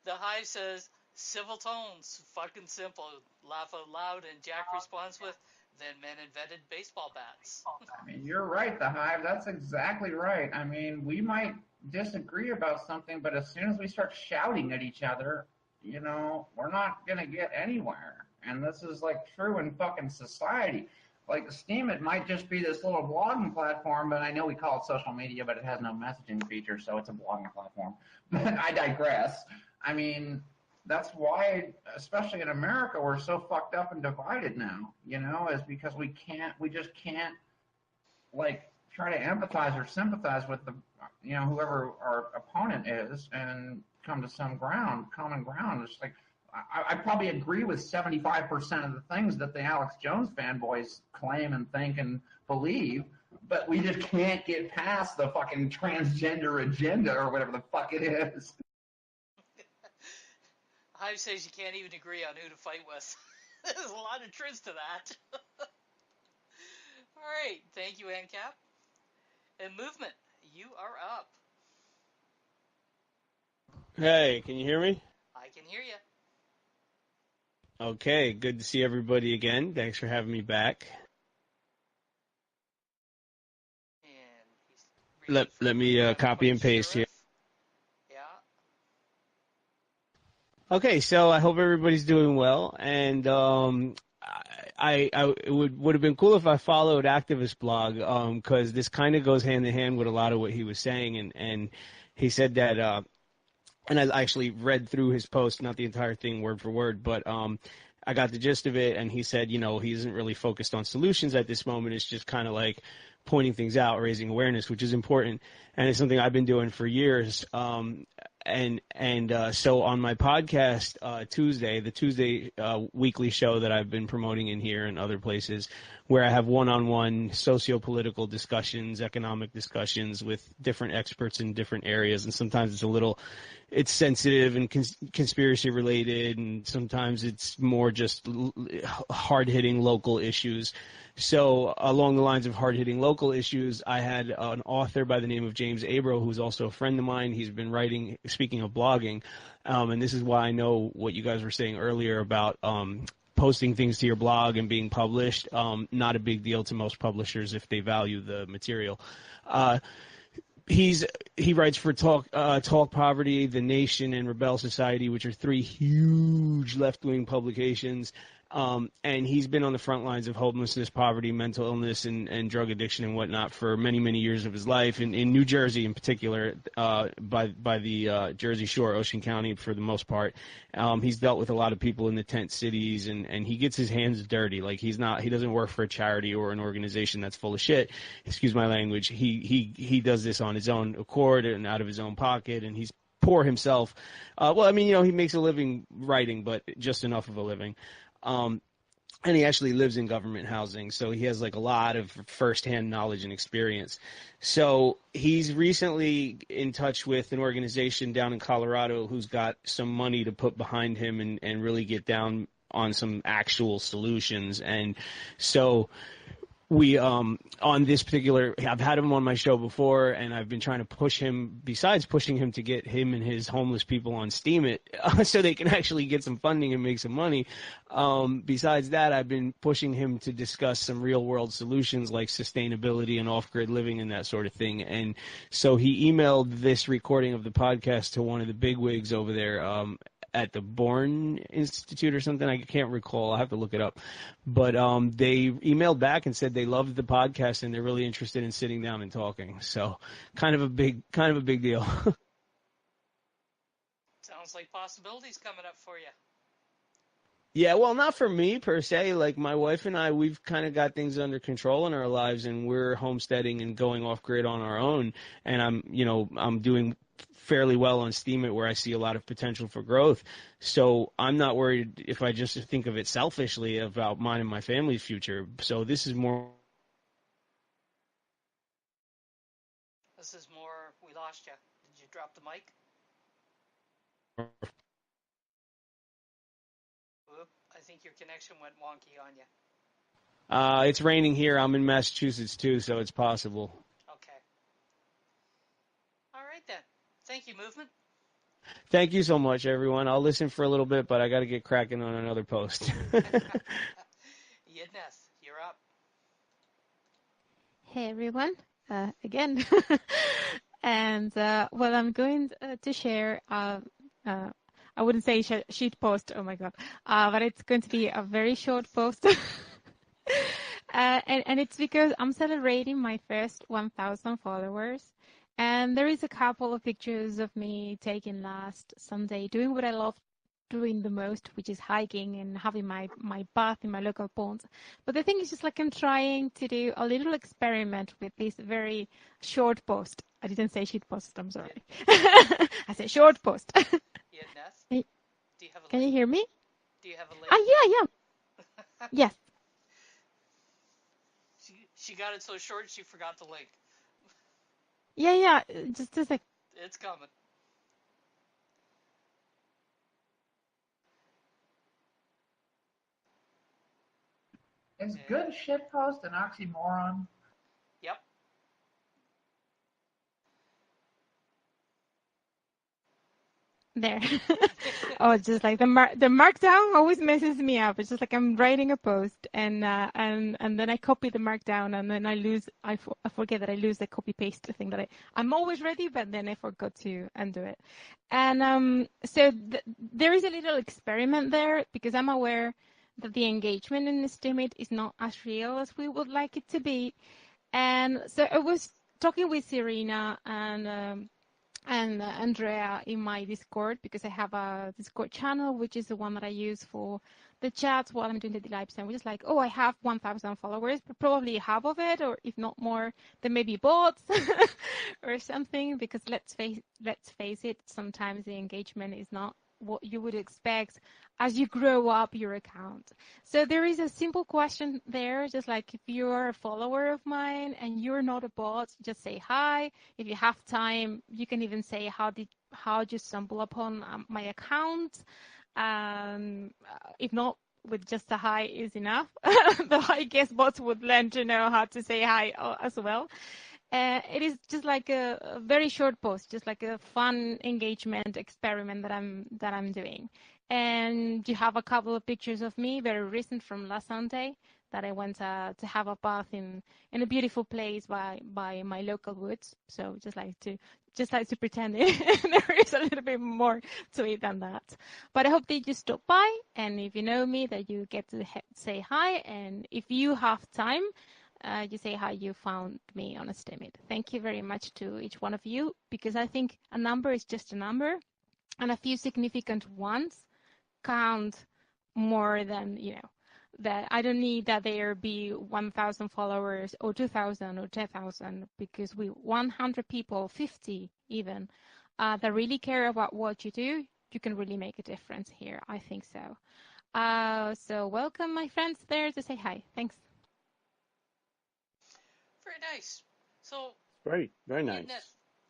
The Hive says, civil tones, fucking simple. Laugh out loud, and Jack responds with, then men invented baseball bats. I mean, you're right, the Hive. That's exactly right. I mean, we might disagree about something, but as soon as we start shouting at each other, we're not going to get anywhere. And this is, like, true in fucking society. Like, Steam, it might just be this little blogging platform, but I know we call it social media, but it has no messaging feature, so it's a blogging platform. But I digress. I mean, that's why, especially in America, we're so fucked up and divided now, is because we just can't, like, try to empathize or sympathize with the, whoever our opponent is and come to some common ground. It's like, I probably agree with 75% of the things that the Alex Jones fanboys claim and think and believe, but we just can't get past the fucking transgender agenda or whatever the fuck it is. Hive says you can't even agree on who to fight with. There's a lot of truth to that. All right. Thank you, ANCAP. And Movement, you are up. Hey, can you hear me? I can hear you. Okay, good to see everybody again. Thanks for having me back. And let me copy and paste here. Okay, so I hope everybody's doing well, and it would have been cool if I followed Activist Blog, because this kind of goes hand in hand with a lot of what he was saying, and he said that, and I actually read through his post, not the entire thing word for word, but I got the gist of it, and he said, he isn't really focused on solutions at this moment. It's just kind of like pointing things out, raising awareness, which is important, and it's something I've been doing for years. So on my podcast Tuesday, the Tuesday weekly show that I've been promoting in here and other places, where I have one-on-one socio-political discussions, economic discussions with different experts in different areas, and sometimes it's sensitive and conspiracy related, and sometimes it's more just hard-hitting local issues. So along the lines of hard-hitting local issues, I had an author by the name of James Abro, who's also a friend of mine. He's been writing, speaking of blogging, and this is why I know what you guys were saying earlier about posting things to your blog and being published. Not a big deal to most publishers if they value the material. He writes for Talk Poverty, The Nation, and Rebel Society, which are three huge left-wing publications. And he's been on the front lines of homelessness, poverty, mental illness, and drug addiction and whatnot for many, many years of his life. In New Jersey, in particular, by the Jersey Shore, Ocean County, for the most part. He's dealt with a lot of people in the tent cities, and he gets his hands dirty. Like he doesn't work for a charity or an organization that's full of shit. Excuse my language. He does this on his own accord and out of his own pocket, and he's poor himself. He makes a living writing, but just enough of a living. And he actually lives in government housing, so he has like a lot of firsthand knowledge and experience. So he's recently in touch with an organization down in Colorado who's got some money to put behind him and really get down on some actual solutions. And so we on this particular, I've had him on my show before, and I've been trying to push him, besides pushing him to get him and his homeless people on Steam It so they can actually get some funding and make some money. Besides that, I've been pushing him to discuss some real world solutions like sustainability and off-grid living and that sort of thing. And so he emailed this recording of the podcast to one of the bigwigs over there at the Bourne Institute or something. I can't recall. I'll have to look it up. But they emailed back and said they loved the podcast and they're really interested in sitting down and talking. So kind of a big deal. Sounds like possibilities coming up for you. Yeah, well, not for me per se. Like my wife and I, we've kind of got things under control in our lives, and we're homesteading and going off grid on our own. And I'm doing fairly well on Steam It, where I see a lot of potential for growth. So I'm not worried if I just think of it selfishly about mine and my family's future. So this is more. We lost you. Did you drop the mic? Oop, I think your connection went wonky on you. It's raining here. I'm in Massachusetts too, so it's possible. Okay. All right then. Thank you, Movement. Thank you so much, everyone. I'll listen for a little bit, but I got to get cracking on another post. Yidneth, you're up. Hey everyone, again. And well, I'm going to share, I wouldn't say sheet post, oh my god, but it's going to be a very short post. And it's because I'm celebrating my first 1,000 followers. And there is a couple of pictures of me taken last Sunday doing what I love doing the most, which is hiking and having my bath in my local pond. But the thing is just like I'm trying to do a little experiment with this very short post. I didn't say sheet post, I'm sorry. I said short post. Yeah, Ness? Do you have a Can you hear me? Do you have a link? Yeah. Yes. She got it so short she forgot the link. Yeah. Just a sec. It's coming. Is good shitpost an oxymoron? Yep. There. Oh, it's just like the markdown always messes me up. It's just like I'm writing a post and then I copy the markdown and then I forget that I lose the copy paste thing that I'm always ready, but then I forgot to undo it. And so there is a little experiment there because I'm aware that the engagement in Steemit is not as real as we would like it to be. And so I was talking with Serena and Andrea in my Discord, because I have a Discord channel, which is the one that I use for the chats while I'm doing the live stream. We're just like, oh, I have 1,000 followers, but probably half of it, or if not more, there may be bots or something, because let's face it, sometimes the engagement is not what you would expect as you grow up your account. So there is a simple question there, just like if you're a follower of mine and you're not a bot, just say hi. If you have time, you can even say how you stumble upon my account. If not, with just a hi is enough. Though I guess bots would learn to know how to say hi as well. It is just like a very short post, just like a fun engagement experiment that I'm doing. And you have a couple of pictures of me, very recent from last Sunday, that I went to have a bath in a beautiful place by my local woods. So just like to pretend there is a little bit more to it than that. But I hope that you stop by, and if you know me, that you get to say hi. And if you have time, you say how you found me on a Steemit. Thank you very much to each one of you, because I think a number is just a number, and a few significant ones count more than, that I don't need that there be 1,000 followers or 2,000 or 10,000, because with 100 people, 50 even, that really care about what you do, you can really make a difference here. I think so. So welcome my friends there to say hi. Thanks. Very nice. So, Great, very nice.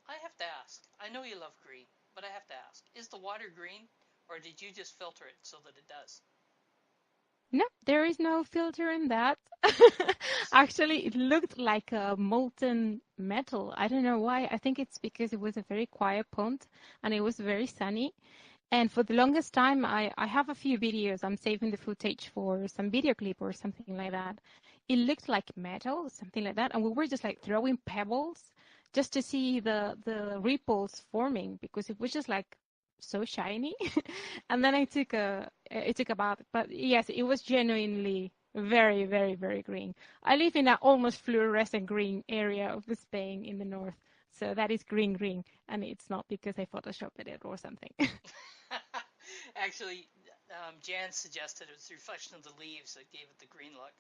I have to ask. I know you love green, but I have to ask: is the water green, or did you just filter it so that it does? No, there is no filter in that. Actually, it looked like a molten metal. I don't know why. I think it's because it was a very quiet pond and it was very sunny. And for the longest time, I have a few videos. I'm saving the footage for some video clip or something like that. It looked like metal, something like that. And we were just like throwing pebbles just to see the ripples forming because it was just like so shiny. And then I took a bath. But yes, it was genuinely very, very, very green. I live in an almost fluorescent green area of the Spain in the north. So that is green, green. And it's not because I photoshopped it or something. Actually, Jan suggested it was the reflection of the leaves that gave it the green look.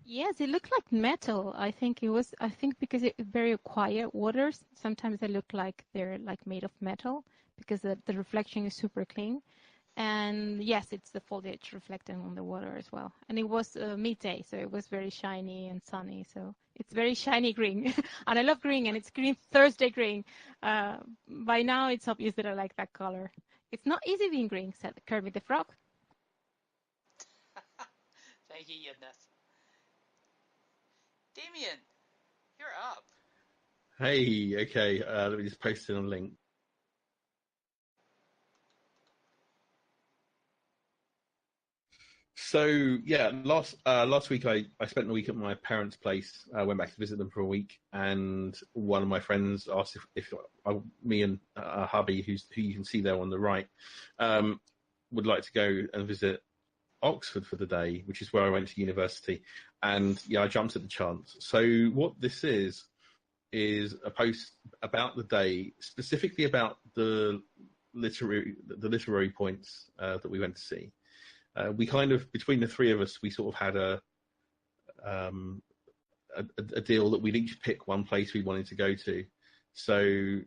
Yes, it looked like metal. I think it was. I think because it's very quiet waters, sometimes they look like they're like made of metal because the reflection is super clean. And yes, it's the foliage reflecting on the water as well. And it was midday, so it was very shiny and sunny. So it's very shiny green. And I love green, and it's green Thursday green. By now, it's obvious that I like that color. It's not easy being green, said Kermit the Frog. Thank you, Yedneth. Damien, you're up. Hey, okay, let me just post in a link. So yeah, last week I spent the week at my parents' place. I went back to visit them for a week, and one of my friends asked if me and hubby, who you can see there on the right, would like to go and visit Oxford for the day, which is where I went to university. And yeah, I jumped at the chance. So what this is a post about the day, specifically about the literary points that we went to see. We kind of, between the three of us, we sort of had a deal that we'd each pick one place we wanted to go to. So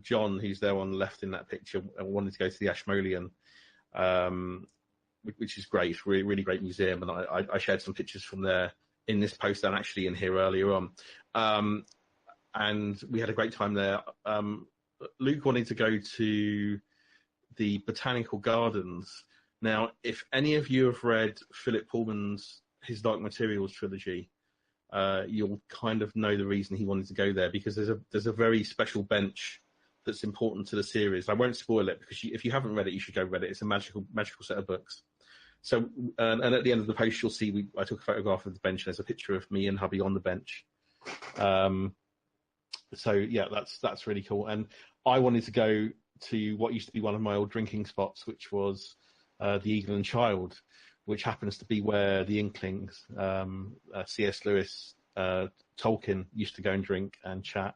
John, who's there on the left in that picture, wanted to go to the Ashmolean, which is great, really, really great museum. And I shared some pictures from there in this post and actually in here earlier on. And we had a great time there. Luke wanted to go to the Botanical Gardens. Now, if any of you have read Philip Pullman's His Dark Materials trilogy, you'll kind of know the reason he wanted to go there, because there's a very special bench that's important to the series. I won't spoil it, because if you haven't read it, you should go read it. It's a magical set of books. So, and at the end of the post, you'll see I took a photograph of the bench, and there's a picture of me and hubby on the bench. So yeah, that's really cool. And I wanted to go to what used to be one of my old drinking spots, which was the Eagle and Child, which happens to be where the Inklings, C.S. Lewis, Tolkien used to go and drink and chat.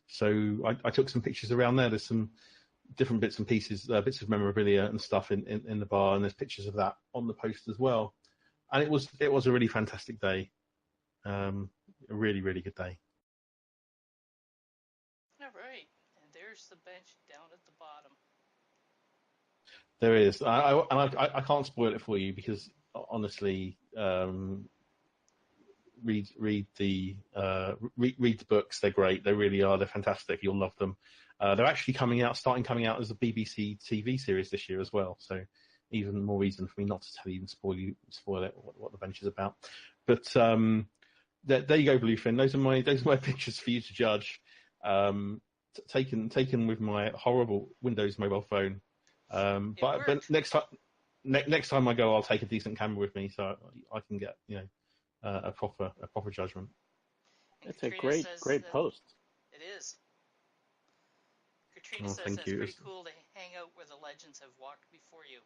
So I took some pictures around there. There's some different bits and pieces, bits of memorabilia and stuff in the bar, and there's pictures of that on the post as well. And it was a really fantastic day, a really, really good day. All right, and there's the bench down at the bottom. There is. I can't spoil it for you because honestly, read the books. They're great. They really are. They're fantastic. You'll love them. They're actually coming out as a BBC TV series this year as well. So even more reason for me not to tell you and spoil it what the bench is about. But there you go, Bluefin. Those are my pictures for you to judge. Taken with my horrible Windows mobile phone. But next time I go, I'll take a decent camera with me so I can get a proper judgment. It's a great post. It is. Katrina says that's pretty cool to hang out where the legends have walked before you.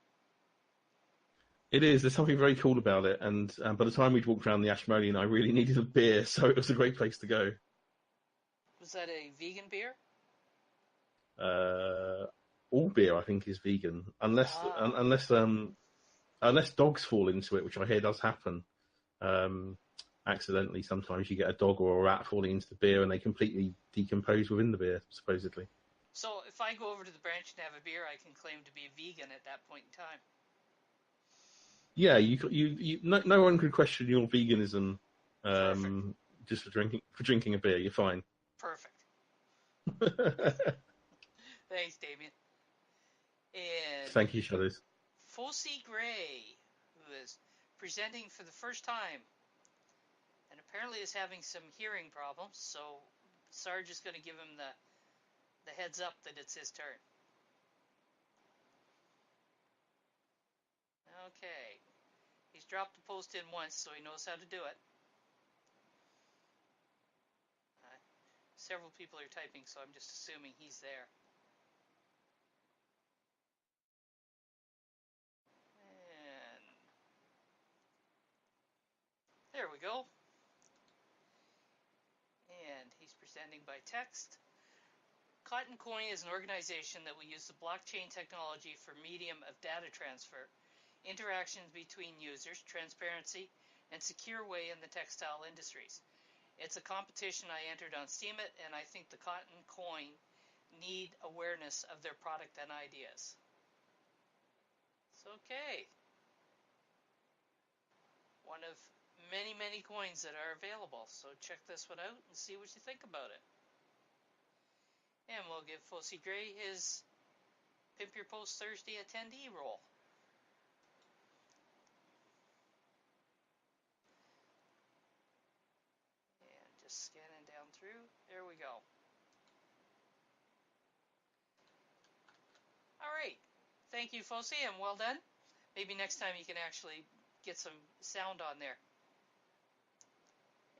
It is. There's something very cool about it. And by the time we'd walked around the Ashmolean, I really needed a beer, so it was a great place to go. Was that a vegan beer? All beer, I think, is vegan, unless dogs fall into it, which I hear does happen. Accidentally, sometimes you get a dog or a rat falling into the beer, and they completely decompose within the beer, supposedly. So, if I go over to the branch and have a beer, I can claim to be a vegan at that point in time. Yeah, no one could question your veganism just for drinking a beer. You're fine. Perfect. Thanks, Damien. And Thank you, Shadows. Fossey Gray, who is presenting for the first time, and apparently is having some hearing problems, so Sarge is going to give him the heads up that it's his turn. Okay. He's dropped the post in once, so he knows how to do it. Several people are typing, so I'm just assuming he's there. And there we go. And he's presenting by text. Cotton Coin is an organization that will use the blockchain technology for medium of data transfer, interactions between users, transparency, and secure way in the textile industries. It's a competition I entered on Steemit, and I think the Cotton Coin need awareness of their product and ideas. It's okay. One of many, many coins that are available, so check this one out and see what you think about it. And we'll give Fossey Gray his Pimp Your Post Thursday attendee role. And just scanning down through. There we go. All right. Thank you, Fossey, and well done. Maybe next time you can actually get some sound on there.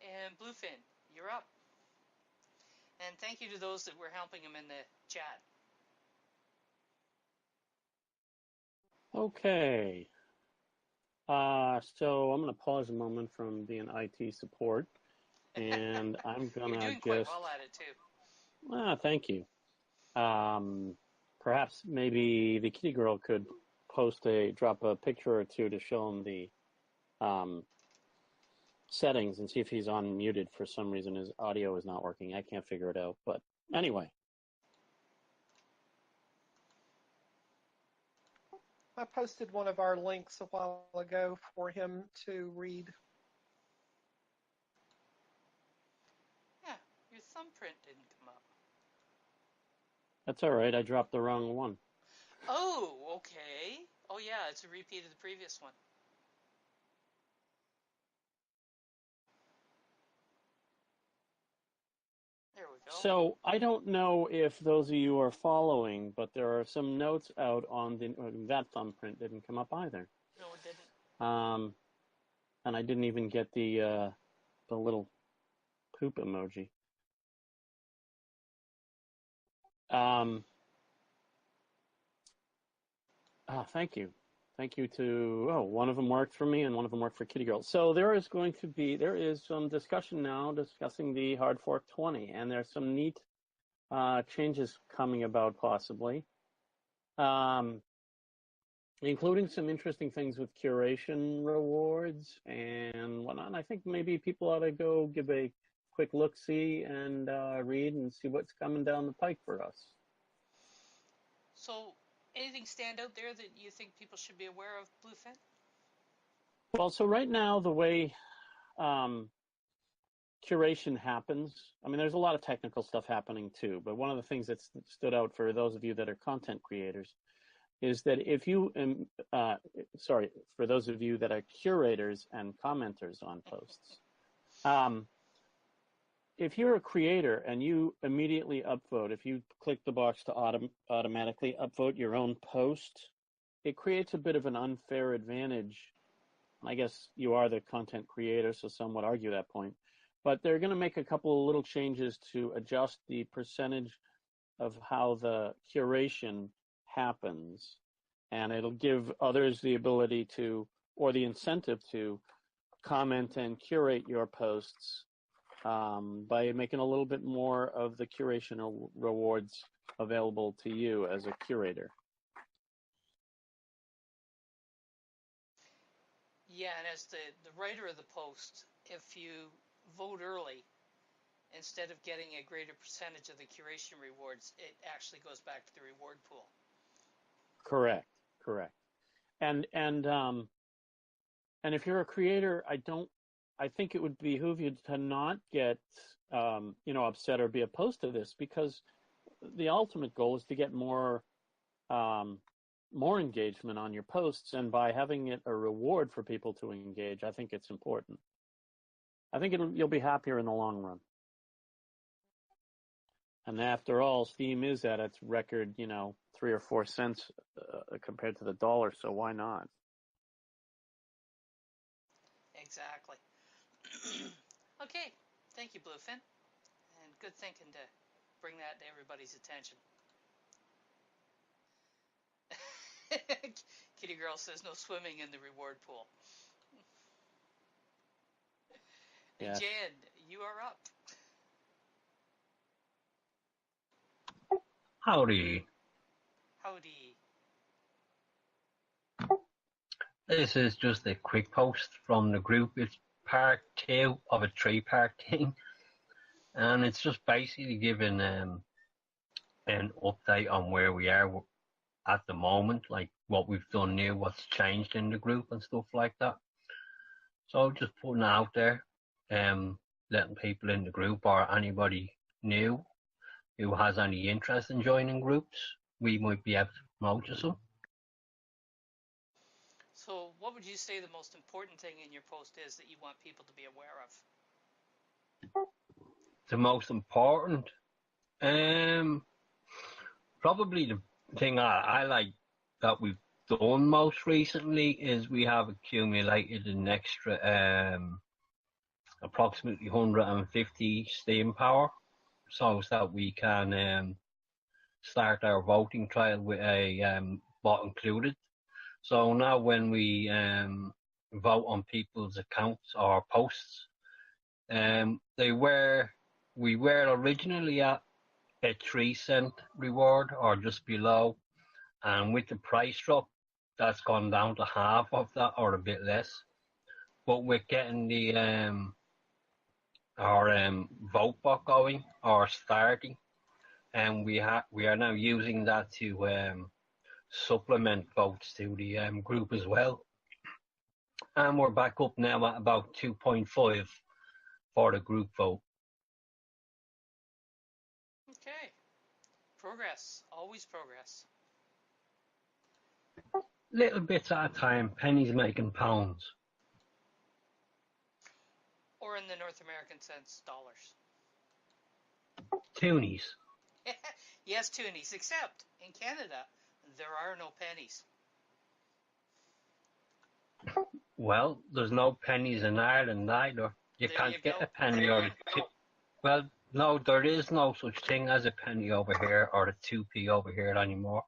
And Bluefin, you're up. And thank you to those that were helping him in the chat. Okay. So I'm going to pause a moment from being IT support, and I'm going to You're doing just... quite well at it, too. Thank you. Perhaps maybe the kitty girl could drop a picture or two to show him the settings and see if he's unmuted. For some reason, his audio is not working. I can't figure it out. But anyway. I posted one of our links a while ago for him to read. Yeah, your thumbprint didn't come up. That's all right. I dropped the wrong one. Oh, okay. Oh, yeah, it's a repeat of the previous one. There we go. So I don't know if those of you are following, but there are some notes out on that thumbprint didn't come up either. No, it didn't. And I didn't even get the little poop emoji. Thank you. Thank you to, one of them worked for me and one of them worked for Kitty Girl. So there is some discussion now discussing the Hard Fork 20, and there's some neat changes coming about possibly, including some interesting things with curation rewards and whatnot. And I think maybe people ought to go give a quick look-see and read and see what's coming down the pike for us. So, anything stand out there that you think people should be aware of, Bluefin? Well, so right now, the way curation happens, I mean, there's a lot of technical stuff happening too, but one of the things that stood out for those of you that are content creators is that if you, for those of you that are curators and commenters on posts, if you're a creator and you immediately upvote, if you click the box to automatically upvote your own post, it creates a bit of an unfair advantage. I guess you are the content creator, so some would argue that point. But they're going to make a couple of little changes to adjust the percentage of how the curation happens. And it'll give others the ability to, or the incentive to, comment and curate your posts by making a little bit more of the curation rewards available to you as a curator. Yeah, and as the writer of the post, if you vote early, instead of getting a greater percentage of the curation rewards, it actually goes back to the reward pool. Correct. And if you're a creator, I think it would behoove you to not get upset or be opposed to this, because the ultimate goal is to get more more engagement on your posts, and by having it a reward for people to engage, I think it's important. I think you'll be happier in the long run. And after all, Steam is at its record, 3 or 4 cents compared to the dollar, so why not? Exactly. Okay, thank you, Bluefin. And good thinking to bring that to everybody's attention. Kitty Girl says no swimming in the reward pool. Yes. Jan, you are up. Howdy. Howdy. This is just a quick post from the group. It's part 2 of a 3-part thing. And it's just basically giving an update on where we are at the moment, like what we've done new, what's changed in the group and stuff like that. So just putting it out there, letting people in the group or anybody new who has any interest in joining groups, we might be able to promote you some. So what would you say the most important thing in your post is that you want people to be aware of? The most important? Probably the thing I like that we've done most recently is we have accumulated an extra approximately 150 steam power, so that we can start our voting trial with a bot included. So now when we vote on people's accounts or posts, we were originally at a 3-cent reward or just below, and with the price drop, that's gone down to half of that or a bit less. But we're getting the our vote bot going or starting, and we are now using that to supplement votes to the group as well. And we're back up now at about 2.5 for the group vote. Okay. Progress. Always progress. Little bits at a time, pennies making pounds. Or in the North American sense, dollars. Toonies. Yes, toonies, except in Canada, there are no pennies. Well, there's no pennies in Ireland either. You can't get a penny or a two. Well, no, there is no such thing as a penny over here or a 2p over here anymore.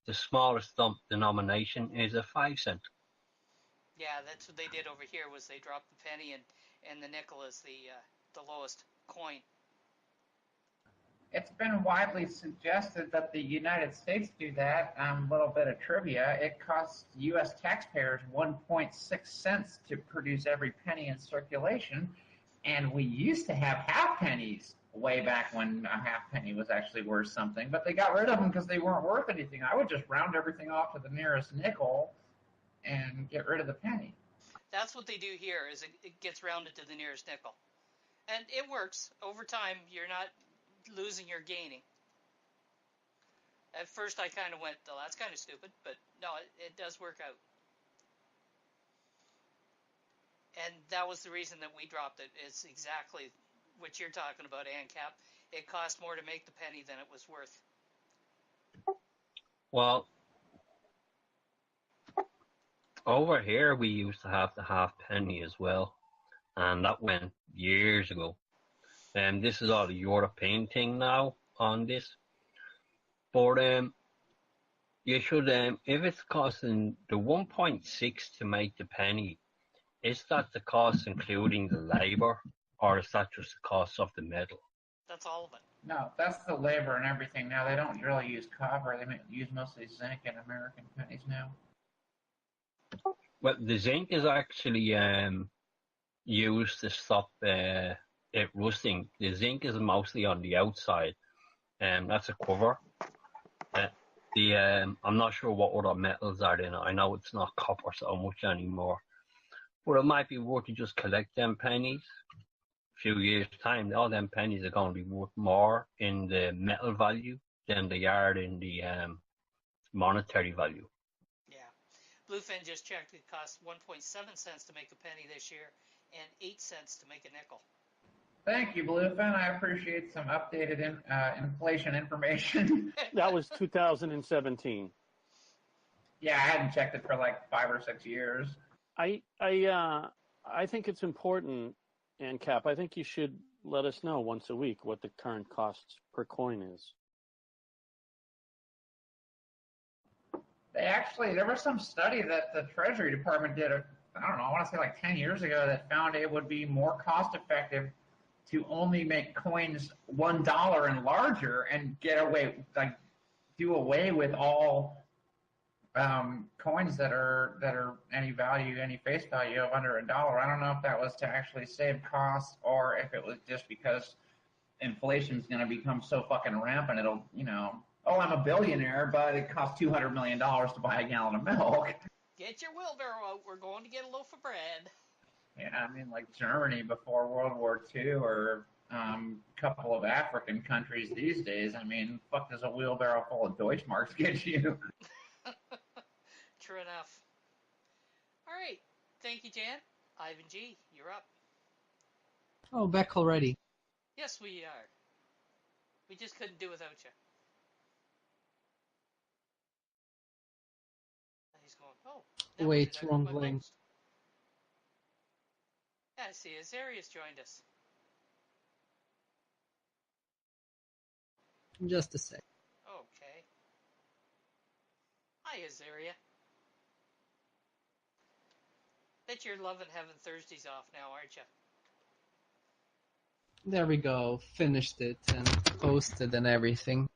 The smallest denomination is a 5-cent. Yeah, that's what they did over here. Was they dropped the penny and the nickel as the lowest coin. It's been widely suggested that the United States do that. A little bit of trivia. It costs U.S. taxpayers 1.6 cents to produce every penny in circulation, and we used to have half pennies way back when a half penny was actually worth something, but they got rid of them because they weren't worth anything. I would just round everything off to the nearest nickel and get rid of the penny. That's what they do here, is it gets rounded to the nearest nickel. And it works. Over time, you're not losing or gaining. At first I kind of went, oh, that's kind of stupid, but no, it does work out. And that was the reason that we dropped it. It's exactly what you're talking about, ANCAP. It cost more to make the penny than it was worth. Well, over here we used to have the half penny as well, and that went years ago. And this is all a European thing now on this. But you should, if it's costing the 1.6 to make the penny, is that the cost including the labour, or is that just the cost of the metal? That's all of it. No, that's the labor and everything. Now they don't really use copper; they use mostly zinc in American pennies now. Well, the zinc is actually used to stop it rusting. The zinc is mostly on the outside, and that's a cover. I'm not sure what other metals are in it. I know it's not copper so much anymore, but it might be worth to just collect them pennies. A few years' time, all them pennies are going to be worth more in the metal value than they are in the monetary value. Bluefin just checked. It costs 1.7 cents to make a penny this year and 8 cents to make a nickel. Thank you, Bluefin. I appreciate some updated inflation information. That was 2017. Yeah, I hadn't checked it for like 5 or 6 years. I think it's important, and Cap, I think you should let us know once a week what the current cost per coin is. There was some study that the Treasury Department did, I don't know, I want to say like 10 years ago, that found it would be more cost effective to only make coins $1 and larger and do away with all coins that are any face value of under $1. I don't know if that was to actually save costs or if it was just because inflation's going to become so fucking rampant. It'll, I'm a billionaire, but it costs $200 million to buy a gallon of milk. Get your wheelbarrow out. We're going to get a loaf of bread. Yeah, I mean, like Germany before World War II or a couple of African countries these days. I mean, fuck does a wheelbarrow full of Deutschmarks get you? True enough. All right. Thank you, Jan. Ivan G., you're up. Oh, back already. Yes, we are. We just couldn't do without you. And he's going, oh. Wait, wrong link. Yeah, I see. Azaria's joined us. Just a sec. Okay. Hi, Azaria. Bet you're loving having Thursdays off now, aren't you? There we go. Finished it and posted and everything.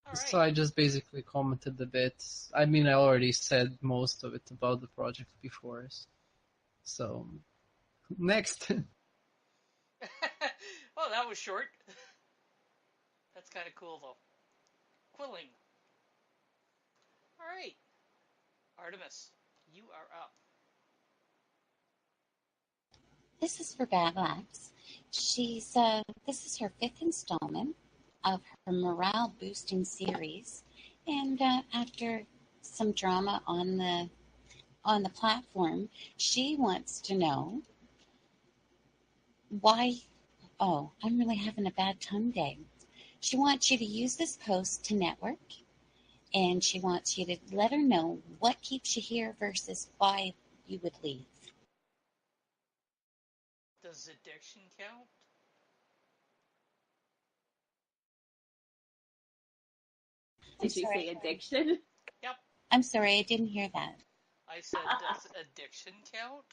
All right. So I just basically commented a bit. I mean, I already said most of it about the project before. So, next. Well, that was short. That's kind of cool, though. Quilling. All right. Artemis, you are up. This is for Bablax. This is her 5th installment of her morale boosting series, and after some drama on the platform, she wants to know why. Oh, I'm really having a bad tongue day. She wants you to use this post to network, and she wants you to let her know what keeps you here versus why you would leave. Does addiction count? Did you say addiction? Yep. I'm sorry, I didn't hear that. I said, does addiction count?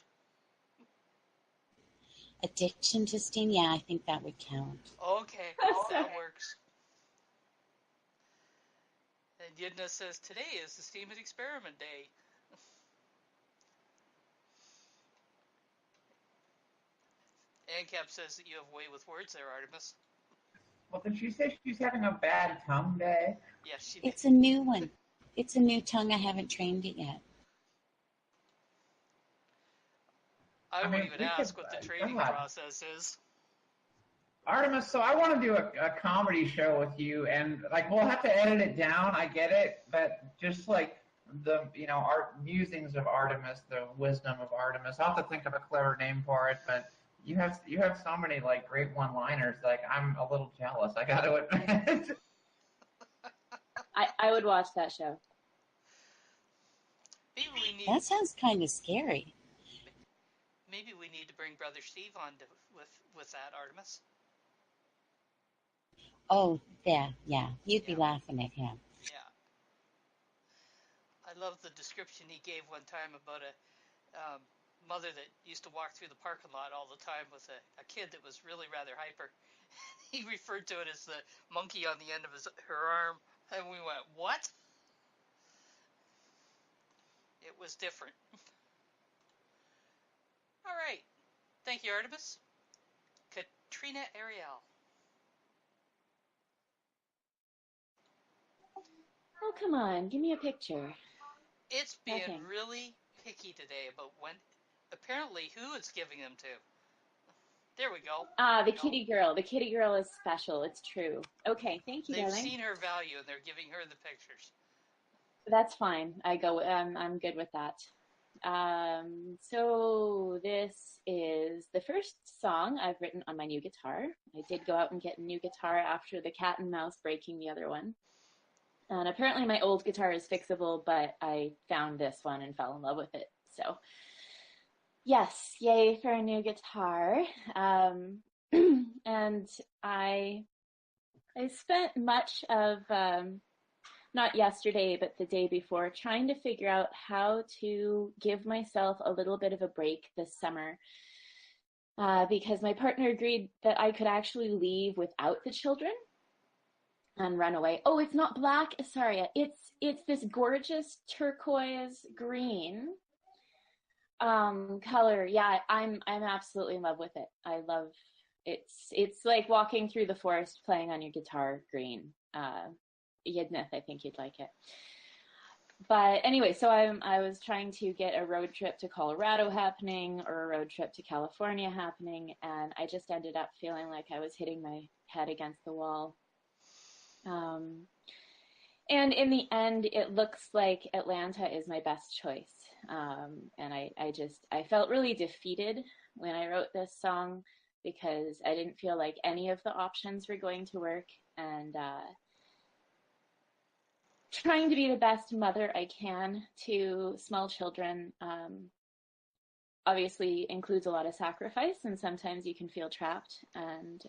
Addiction to Steam? Yeah, I think that would count. Okay, that works. And Yidna says, today is the Steam It Experiment Day. ANCAP says that you have way with words there, Artemis. Well, did she say she's having a bad tongue day? Yes, she did. It's a new one. It's a new tongue. I haven't trained it yet. I won't even ask what the training process is. Artemis, so I want to do a comedy show with you, and we'll have to edit it down. I get it, but just our musings of Artemis, the wisdom of Artemis. I'll have to think of a clever name for it, but you have so many great one-liners. I'm a little jealous. I got to admit. I would watch that show. That sounds kind of scary. Maybe we need to bring Brother Steve on with that, Artemis. Oh, yeah. You'd be laughing at him. Yeah. I love the description he gave one time about a mother that used to walk through the parking lot all the time with a kid that was really rather hyper. He referred to it as the monkey on the end of her arm, and we went, what? It was different. All right. Thank you, Artemis. Katrina Ariel. Oh, come on. Give me a picture. It's being really picky today about apparently who it's giving them to. There we go. The kitty girl. The kitty girl is special. It's true. Okay, thank you, They've darling. seen her value, and they're giving her the pictures. That's fine. I'm good with that. So this is the first song I've written on my new guitar. I did go out and get a new guitar after the cat and mouse breaking the other one. And apparently my old guitar is fixable, but I found this one and fell in love with it. So yes, yay for a new guitar. And I spent much of, not yesterday, but the day before, trying to figure out how to give myself a little bit of a break this summer. Because my partner agreed that I could actually leave without the children and run away. Oh, it's not black, sorry. It's this gorgeous turquoise green color. Yeah, I'm absolutely in love with it. I love it's like walking through the forest playing on your guitar green. Yidnith, I think you'd like it. But anyway, so I was trying to get a road trip to Colorado happening or a road trip to California happening, and I just ended up feeling like I was hitting my head against the wall. And in the end, it looks like Atlanta is my best choice. And I felt really defeated when I wrote this song because I didn't feel like any of the options were going to work. And trying to be the best mother I can to small children obviously includes a lot of sacrifice, and sometimes you can feel trapped and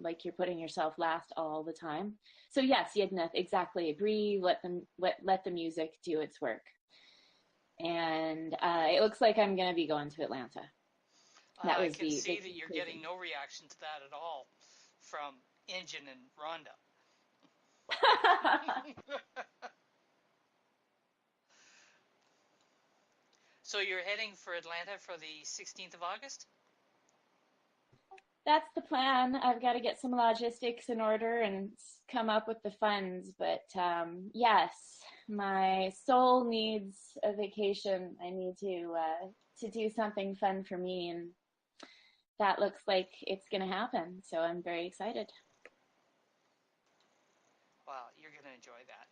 like you're putting yourself last all the time. So yes, Yidnith, exactly. Agree. Let the music do its work. And it looks like I'm going to be going to Atlanta. I can see that you're getting no reaction to that at all from Engine and Rhonda. So you're heading for Atlanta for the 16th of August? That's the plan. I've got to get some logistics in order and come up with the funds. But yes, my soul needs a vacation. I need to do something fun for me, and that looks like it's going to happen. So I'm very excited. Wow, you're going to enjoy that.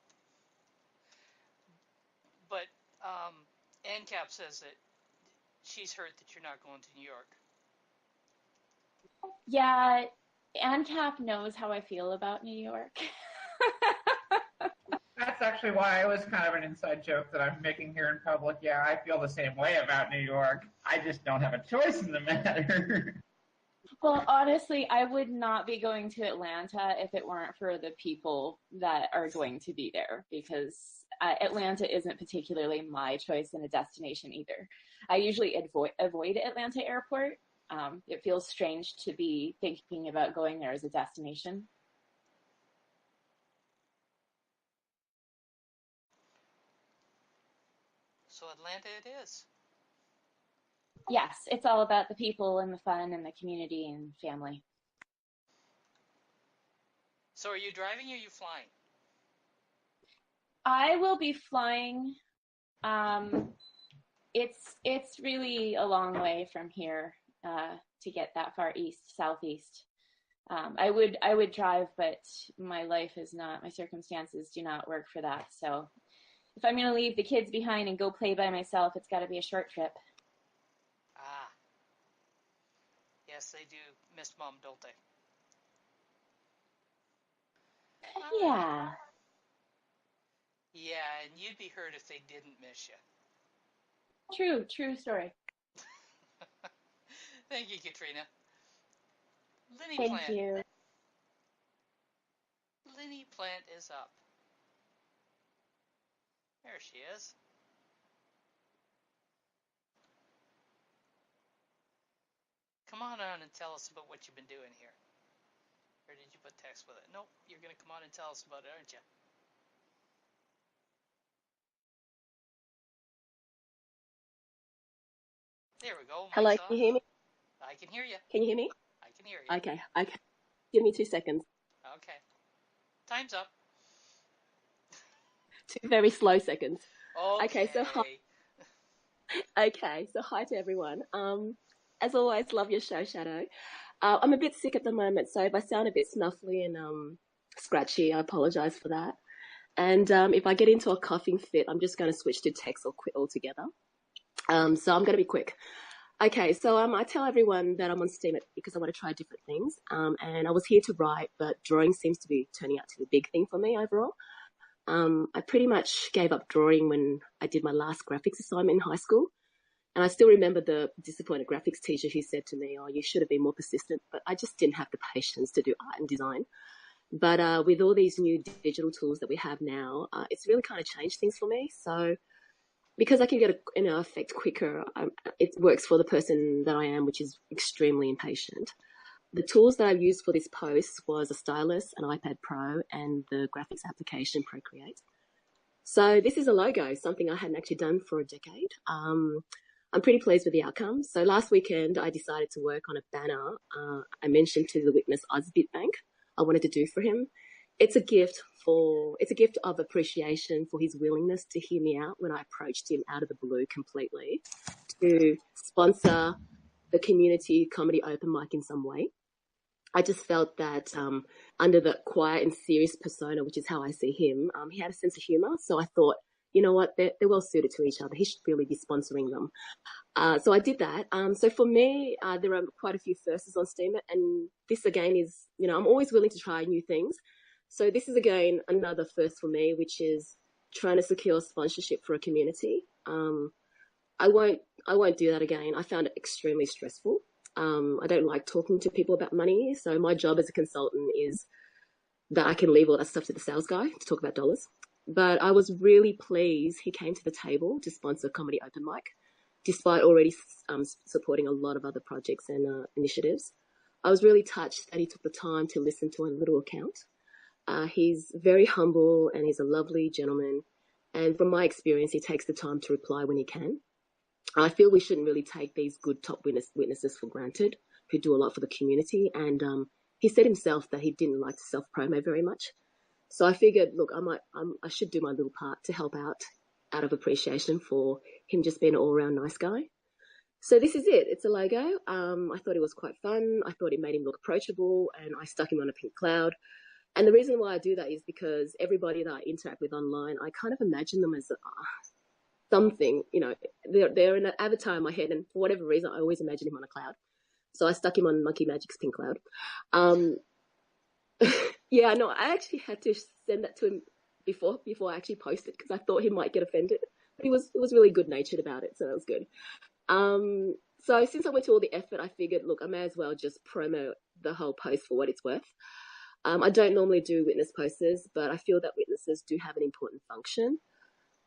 But NCAP says that she's hurt that you're not going to New York. Yeah, ANCAP knows how I feel about New York. That's actually why it was kind of an inside joke that I'm making here in public. Yeah, I feel the same way about New York. I just don't have a choice in the matter. Well, honestly, I would not be going to Atlanta if it weren't for the people that are going to be there, because Atlanta isn't particularly my choice in a destination either. I usually avoid Atlanta Airport. It feels strange to be thinking about going there as a destination. So Atlanta it is. Yes, it's all about the people and the fun and the community and family. So are you driving or are you flying? I will be flying. It's really a long way from here to get that far southeast. I would drive, but my circumstances do not work for that. So if I'm going to leave the kids behind and go play by myself, it's got to be a short trip. Ah. Yes, they do miss Mom, don't they? Yeah. Yeah, and you'd be hurt if they didn't miss you. True story. Thank you, Katrina. Thank you. Linny Plant is up. There she is. Come on and tell us about what you've been doing here. Or did you put text with it? Nope, you're going to come on and tell us about it, aren't you? There we go. Hello, can you hear me? I can hear you. Can you hear me? I can hear you. Okay. Give me 2 seconds. Okay. Time's up. 2 very slow seconds. Okay. So hi. Okay, so hi to everyone. As always, love your show, Shadow. I'm a bit sick at the moment, so if I sound a bit snuffly and scratchy, I apologise for that. And if I get into a coughing fit, I'm just going to switch to text or quit altogether. So I'm going to be quick. Okay, so I tell everyone that I'm on Steemit because I want to try different things. And I was here to write, but drawing seems to be turning out to be a big thing for me overall. I pretty much gave up drawing when I did my last graphics assignment in high school. And I still remember the disappointed graphics teacher who said to me, oh, you should have been more persistent. But I just didn't have the patience to do art and design. But with all these new digital tools that we have now, it's really kind of changed things for me. So because I can get an effect quicker, it works for the person that I am, which is extremely impatient. The tools that I've used for this post was a stylus, an iPad Pro, and the graphics application Procreate. So this is a logo, something I hadn't actually done for a decade. I'm pretty pleased with the outcome. So last weekend, I decided to work on a banner I mentioned to the witness Bank I wanted to do for him. It's a gift of appreciation for his willingness to hear me out when I approached him out of the blue completely to sponsor the community comedy open mic in some way. I just felt that under the quiet and serious persona, which is how I see him, he had a sense of humor. So I thought, you know what, they're well suited to each other. He should really be sponsoring them. So I did that. So for me, there are quite a few firsts on Steemit, and this again is, I'm always willing to try new things. So this is again another first for me, which is trying to secure sponsorship for a community. I won't do that again. I found it extremely stressful. I don't like talking to people about money. So my job as a consultant is that I can leave all that stuff to the sales guy to talk about dollars. But I was really pleased he came to the table to sponsor Comedy Open Mic, despite already supporting a lot of other projects and initiatives. I was really touched that he took the time to listen to a little account. He's very humble and he's a lovely gentleman. And from my experience, he takes the time to reply when he can. I feel we shouldn't really take these good top witnesses for granted who do a lot for the community. And he said himself that he didn't like to self-promo very much. So I figured, look, I should do my little part to help out of appreciation for him just being an all-around nice guy. So this is it. It's a logo. I thought it was quite fun. I thought it made him look approachable, and I stuck him on a pink cloud. And the reason why I do that is because everybody that I interact with online, I kind of imagine them as something, they're an avatar in my head, and for whatever reason, I always imagine him on a cloud. So I stuck him on Monkey Magic's pink cloud. Yeah, no, I actually had to send that to him before I actually posted because I thought he might get offended. But he was really good natured about it, so that was good. So since I went to all the effort, I figured, look, I may as well just promo the whole post for what it's worth. I don't normally do witness posters, but I feel that witnesses do have an important function.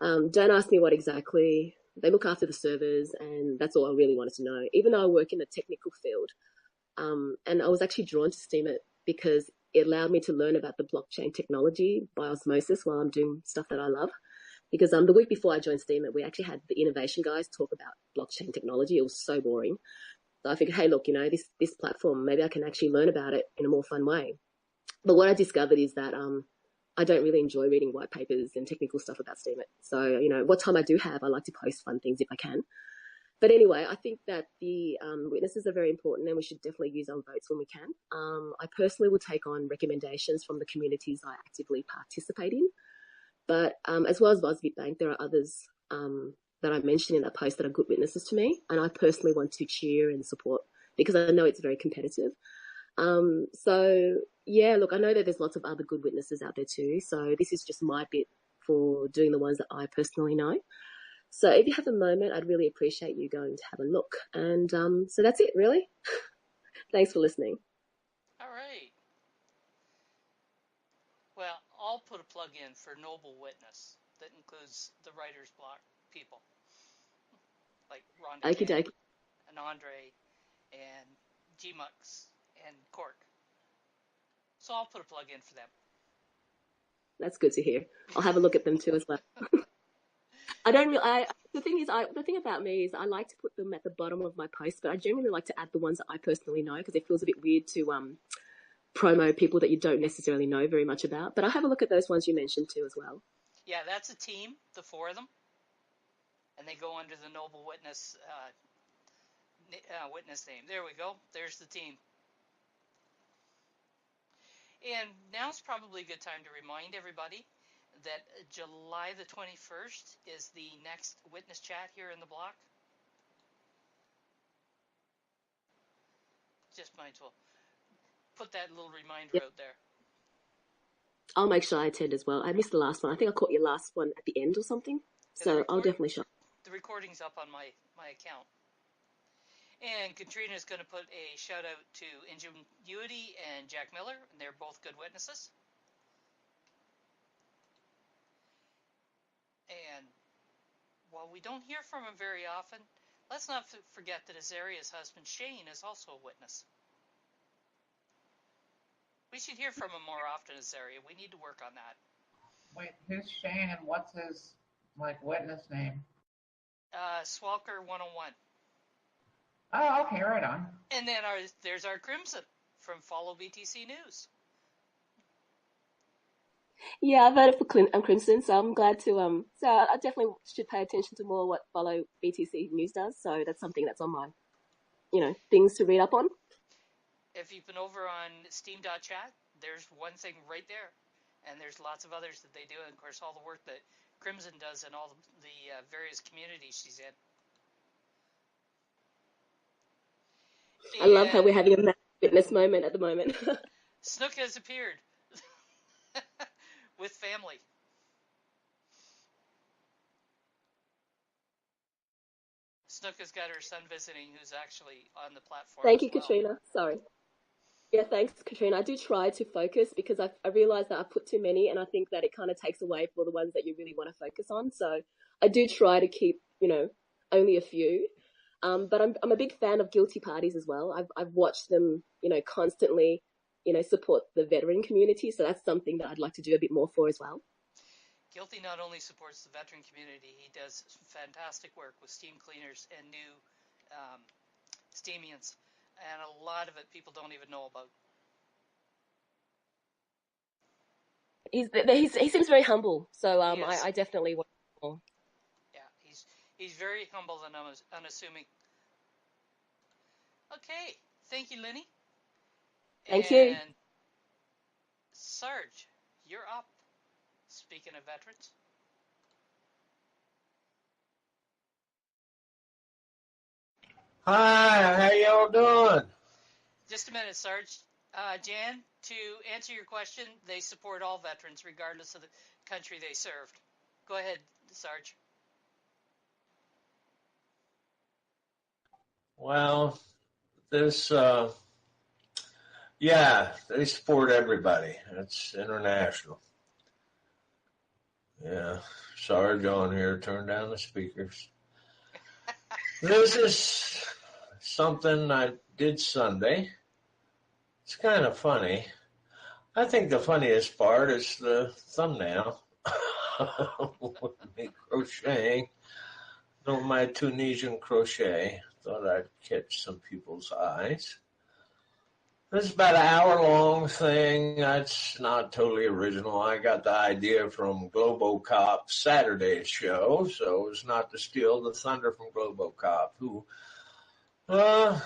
Don't ask me what exactly. They look after the servers, and that's all I really wanted to know. Even though I work in the technical field, and I was actually drawn to Steemit because it allowed me to learn about the blockchain technology by osmosis while I'm doing stuff that I love. Because the week before I joined Steemit, we actually had the innovation guys talk about blockchain technology. It was so boring. So I figured, hey, look, this platform, maybe I can actually learn about it in a more fun way. But what I discovered is that I don't really enjoy reading white papers and technical stuff about Steemit. So, what time I do have, I like to post fun things if I can. But anyway, I think that the witnesses are very important, and we should definitely use our votes when we can. I personally will take on recommendations from the communities I actively participate in. But as well as Vosvit Bank, there are others that I mentioned in that post that are good witnesses to me, and I personally want to cheer and support because I know it's very competitive. So yeah, look, I know that there's lots of other good witnesses out there too. So this is just my bit for doing the ones that I personally know. So if you have a moment, I'd really appreciate you going to have a look. And so that's it, really. Thanks for listening. All right. Well, I'll put a plug in for Noble Witness that includes the writer's block people like Rhonda Tan and Andre and G-Mux and Cork. So I'll put a plug in for them. That's good to hear. I'll have a look at them too as well. The thing about me is I like to put them at the bottom of my post, but I generally like to add the ones that I personally know because it feels a bit weird to promo people that you don't necessarily know very much about. But I'll have a look at those ones you mentioned too as well. Yeah, that's a team, the four of them, and they go under the Noble Witness witness name. There we go. There's the team. And now's probably a good time to remind everybody that July the 21st is the next witness chat here in the block. Just might as well put that little reminder out there. I'll make sure I attend as well. I missed the last one. I think I caught your last one at the end or something. So I'll definitely show. The recording's up on my account. And Katrina's going to put a shout out to Ingenuity and Jack Miller, and they're both good witnesses. And while we don't hear from him very often, let's not forget that Azaria's husband Shane is also a witness. We should hear from him more often, Azaria. We need to work on that. Wait, who's Shane and what's his witness name? Swalker 101. Oh, okay, right on. And then there's our Crimson from Follow BTC News. Yeah, I voted for Crimson, so I'm glad to so I definitely should pay attention to more what Follow BTC News does. So that's something that's on my, things to read up on. If you've been over on Steam.chat, there's one thing right there, and there's lots of others that they do, and of course all the work that Crimson does in all the various communities she's in. I love how we're having a witness moment at the moment. Snook has appeared with family. Snook has got her son visiting, who's actually on the platform. Thank you, Katrina. Sorry. Yeah, thanks, Katrina. I do try to focus because I realize that I put too many, and I think that it kind of takes away for the ones that you really want to focus on. So I do try to keep, only a few. But I'm a big fan of guilty parties as well. I've watched them, constantly, support the veteran community. So that's something that I'd like to do a bit more for as well. Guilty not only supports the veteran community, he does fantastic work with steam cleaners and new Steamians. And a lot of it people don't even know about. He seems very humble. So I definitely want more. Yeah, he's very humble and unassuming. Okay, thank you, Lenny. Thank you. And Sarge, you're up. Speaking of veterans. Hi, how y'all doing? Just a minute, Sarge. Jan, to answer your question, they support all veterans regardless of the country they served. Go ahead, Sarge. Well, they support everybody. It's international. Yeah, Sarge on here, turn down the speakers. This is something I did Sunday. It's kind of funny. I think the funniest part is the thumbnail with me crocheting. My Tunisian crochet. Thought I'd catch some people's eyes. This is about an hour-long thing. That's not totally original. I got the idea from Globocop's Saturday show, so it's not to steal the thunder from Globocop, who I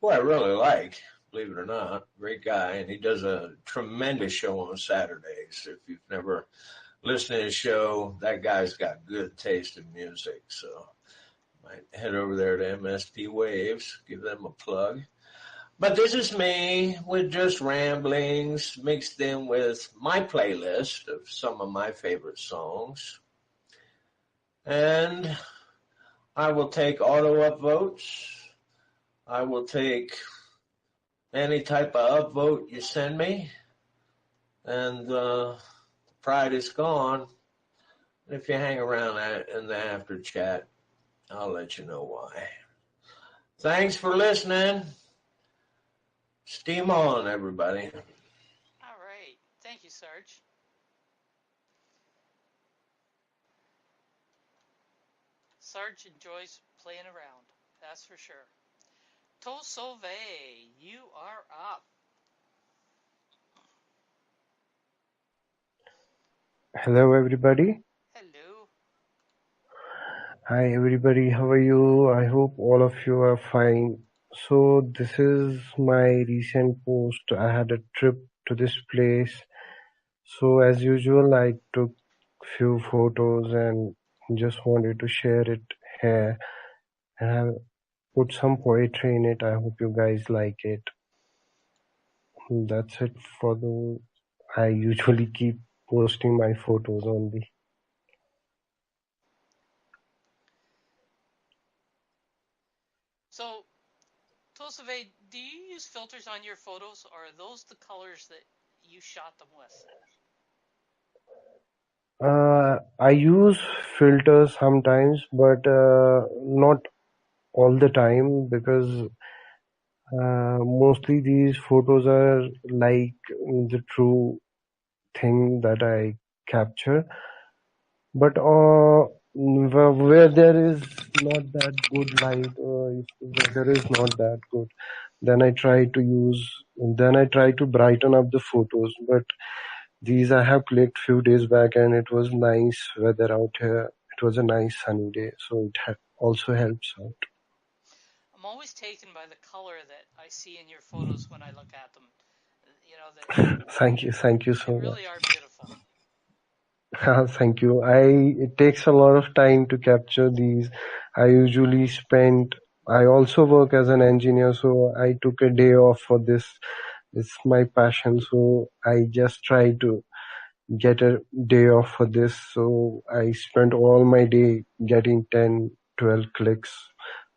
really like, believe it or not. Great guy, and he does a tremendous show on Saturdays. If you've never listened to his show, that guy's got good taste in music, so might head over there to MSP Waves, give them a plug. But this is me with just ramblings mixed in with my playlist of some of my favorite songs. And I will take auto upvotes. I will take any type of upvote you send me. And the pride is gone. If you hang around in the after chat, I'll let you know why. Thanks for listening. Steam on, everybody. All right. Thank you, Sarge. Sarge enjoys playing around. That's for sure. Tosove, you are up. Hello, everybody. Hello. Hi, everybody. How are you? I hope all of you are fine. So this is my recent post. I had a trip to this place. So as usual, I took few photos and just wanted to share it here. And I put some poetry in it. I hope you guys like it. That's it for the. I usually keep posting my photos on the. So, Tosave, do you use filters on your photos, or are those the colors that you shot them with? I use filters sometimes, but not all the time because mostly these photos are like the true thing that I capture. But where there is not that good light, or if the weather is not that good, then I try to brighten up the photos. But these I have clicked few days back, and it was nice weather out here. It was a nice sunny day, so it also helps out. I'm always taken by the color that I see in your photos when I look at them. You know, that Thank you so they much. really are beautiful. Thank you. It takes a lot of time to capture these. I also work as an engineer, so I took a day off for this. It's my passion, so I just try to get a day off for this. So I spent all my day getting 10, 12 clicks.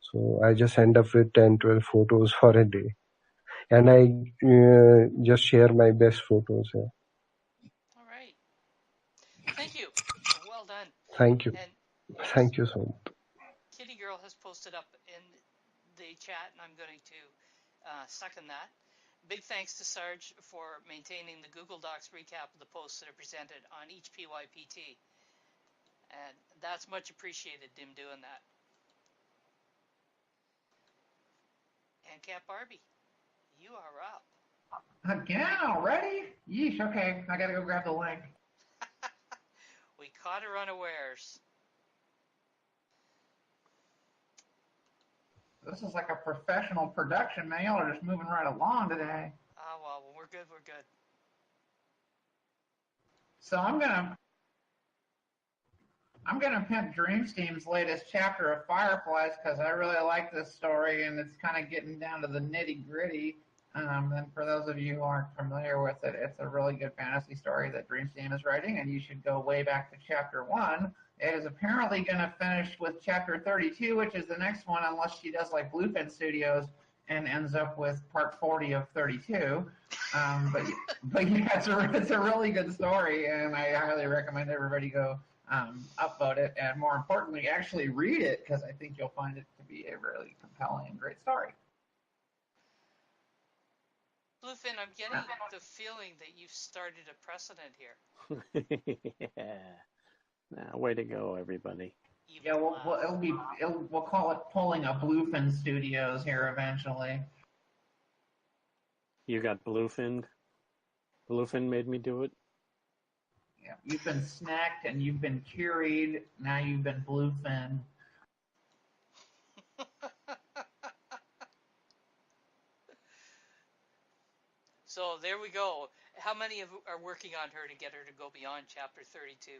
So I just end up with 10, 12 photos for a day. And I just share my best photos here. All right. Thank you. Well done. Thank you. And Thank you so much. Kitty Girl has posted up in the chat, and I'm going to second that. Big thanks to Sarge for maintaining the Google Docs recap of the posts that are presented on each PYPT. And that's much appreciated, him doing that. And Cat Barbie, you are up. Again already? Yeesh, okay. I gotta go grab the link. We caught her unawares. This is like a professional production, man. Y'all are just moving right along today. Oh, well, we're good, we're good. So I'm gonna pimp Dreamsteam's latest chapter of Fireflies because I really like this story and it's kind of getting down to the nitty gritty. And for those of you who aren't familiar with it, it's a really good fantasy story that Dreamsteam is writing, and you should go way back to chapter 1. It is apparently going to finish with chapter 32, which is the next one, unless she does like Bluefin Studios and ends up with part 40 of 32. But yeah, it's a really good story, and I highly recommend everybody go upvote it, and more importantly, actually read it, because I think you'll find it to be a really compelling and great story. Bluefin, I'm getting the feeling that you've started a precedent here. Yeah. Way to go, everybody. Yeah, we'll call it pulling a Bluefin Studios here eventually. You got bluefinned? Bluefin made me do it? Yeah, you've been snacked and you've been curried, now you've been bluefinned. So there we go. How many are working on her to get her to go beyond chapter 32?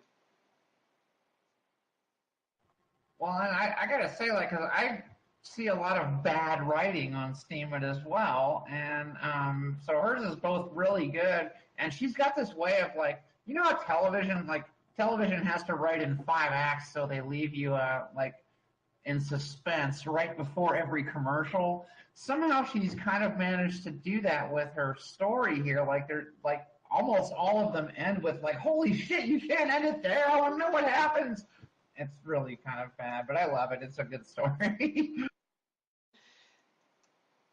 Well, and I gotta say, like, 'cause I see a lot of bad writing on Steemit as well, and so hers is both really good, and she's got this way of, like, you know how television has to write in 5 acts, so they leave you like in suspense right before every commercial. Somehow she's kind of managed to do that with her story here. Like, they're like almost all of them end with like, "Holy shit, you can't end it there! I want to know what happens." It's really kind of bad, but I love it. It's a good story.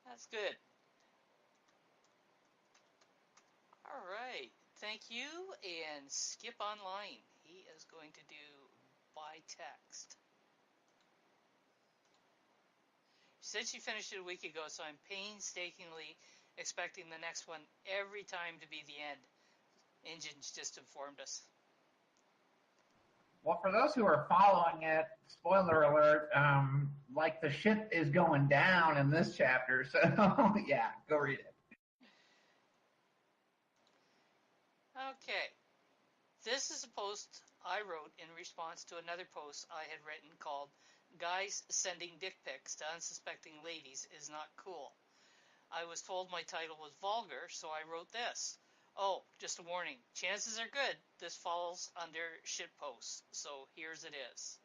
That's good. All right. Thank you. And Skip Online. He is going to do by text. She said she finished it a week ago, so I'm painstakingly expecting the next one every time to be the end. Engine's just informed us. Well, for those who are following it, spoiler alert, like the shit is going down in this chapter, so yeah, go read it. Okay. This is a post I wrote in response to another post I had written called "Guys Sending Dick Pics to Unsuspecting Ladies is Not Cool." I was told my title was vulgar, so I wrote this. Oh, just a warning. Chances are good this falls under shitpost, so here's it is.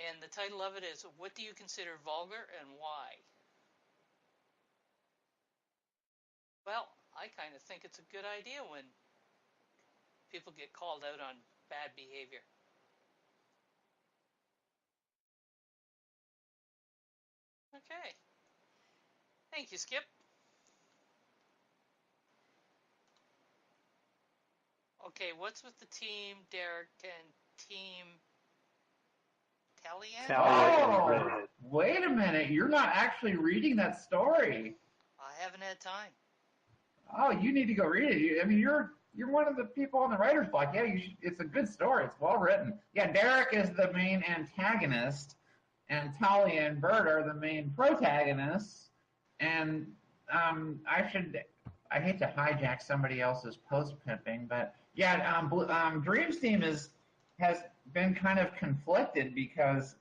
And the title of it is, What do you consider vulgar and why? Well, I kind of think it's a good idea when people get called out on bad behavior. Okay. Thank you, Skip. Okay, what's with the team Derek and team Talian? Oh, wait a minute. You're not actually reading that story. I haven't had time. Oh, you need to go read it. I mean, you're one of the people on the writer's block. Yeah, it's a good story. It's well written. Yeah, Derek is the main antagonist, and Talia and Bert are the main protagonists. And I hate to hijack somebody else's post pimping, but yeah, Dream's team has been kind of conflicted because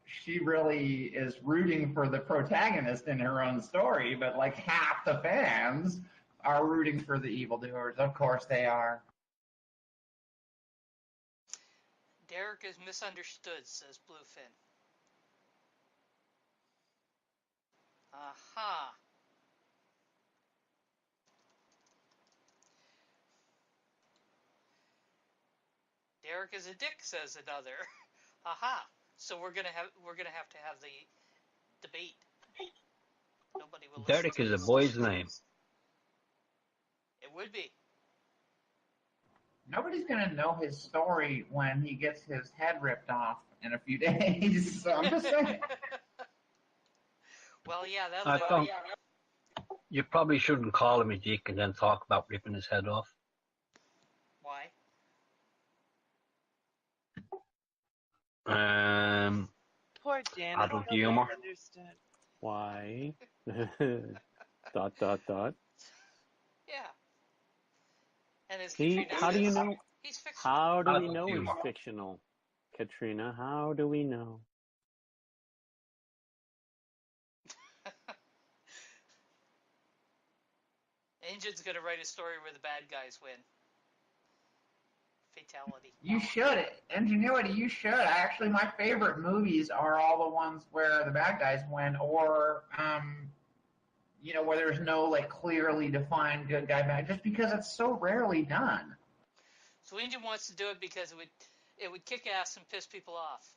she really is rooting for the protagonist in her own story, but like half the fans are rooting for the evildoers. Of course they are. Derek is misunderstood, says Bluefin. Aha. Derek is a dick, says another. Aha. So we're gonna have to have the debate. Nobody will listen Derek to is this. a boy's name. It would be. Nobody's going to know his story when he gets his head ripped off in a few days. So I'm just saying. Well, yeah, I that'll thought do it. you probably shouldn't call him a dick and then talk about ripping his head off. Why? Poor Janet. Adult humor. Understood. Why? dot. Yeah. And as See, Katrina how do you says, know? he's fictional. How do we Adult know he's humor. fictional, Katrina? How do we know? Engine's gonna write a story where the bad guys win. Fatality. You should. Ingenuity, you should. Actually, my favorite movies are all the ones where the bad guys win, or where there's no like clearly defined good guy bad, just because it's so rarely done. So Engine wants to do it because it would kick ass and piss people off.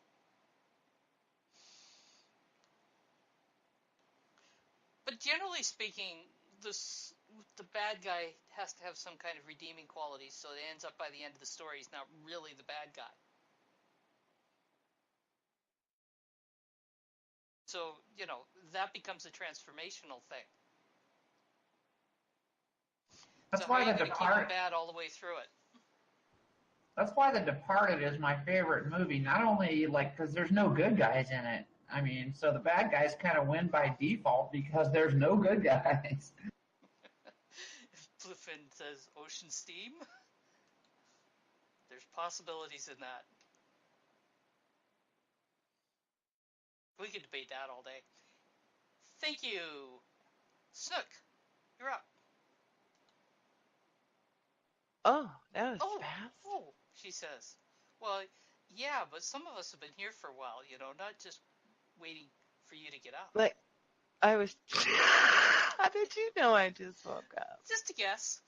But generally speaking, the bad guy has to have some kind of redeeming quality, so it ends up by the end of the story he's not really the bad guy. So, that becomes a transformational thing. That's so why how are The you going to keep Departed. it bad all the way through it? That's why The Departed is my favorite movie. Not only because there's no good guys in it. I mean, so the bad guys kind of win by default because there's no good guys. Bluefin says ocean steam. There's possibilities in that. We could debate that all day. Thank you. Snook, you're up. Oh, that was fast. Oh, she says. Well, yeah, but some of us have been here for a while, not just waiting for you to get up. Like, I was. How did you know I just woke up? Just a guess.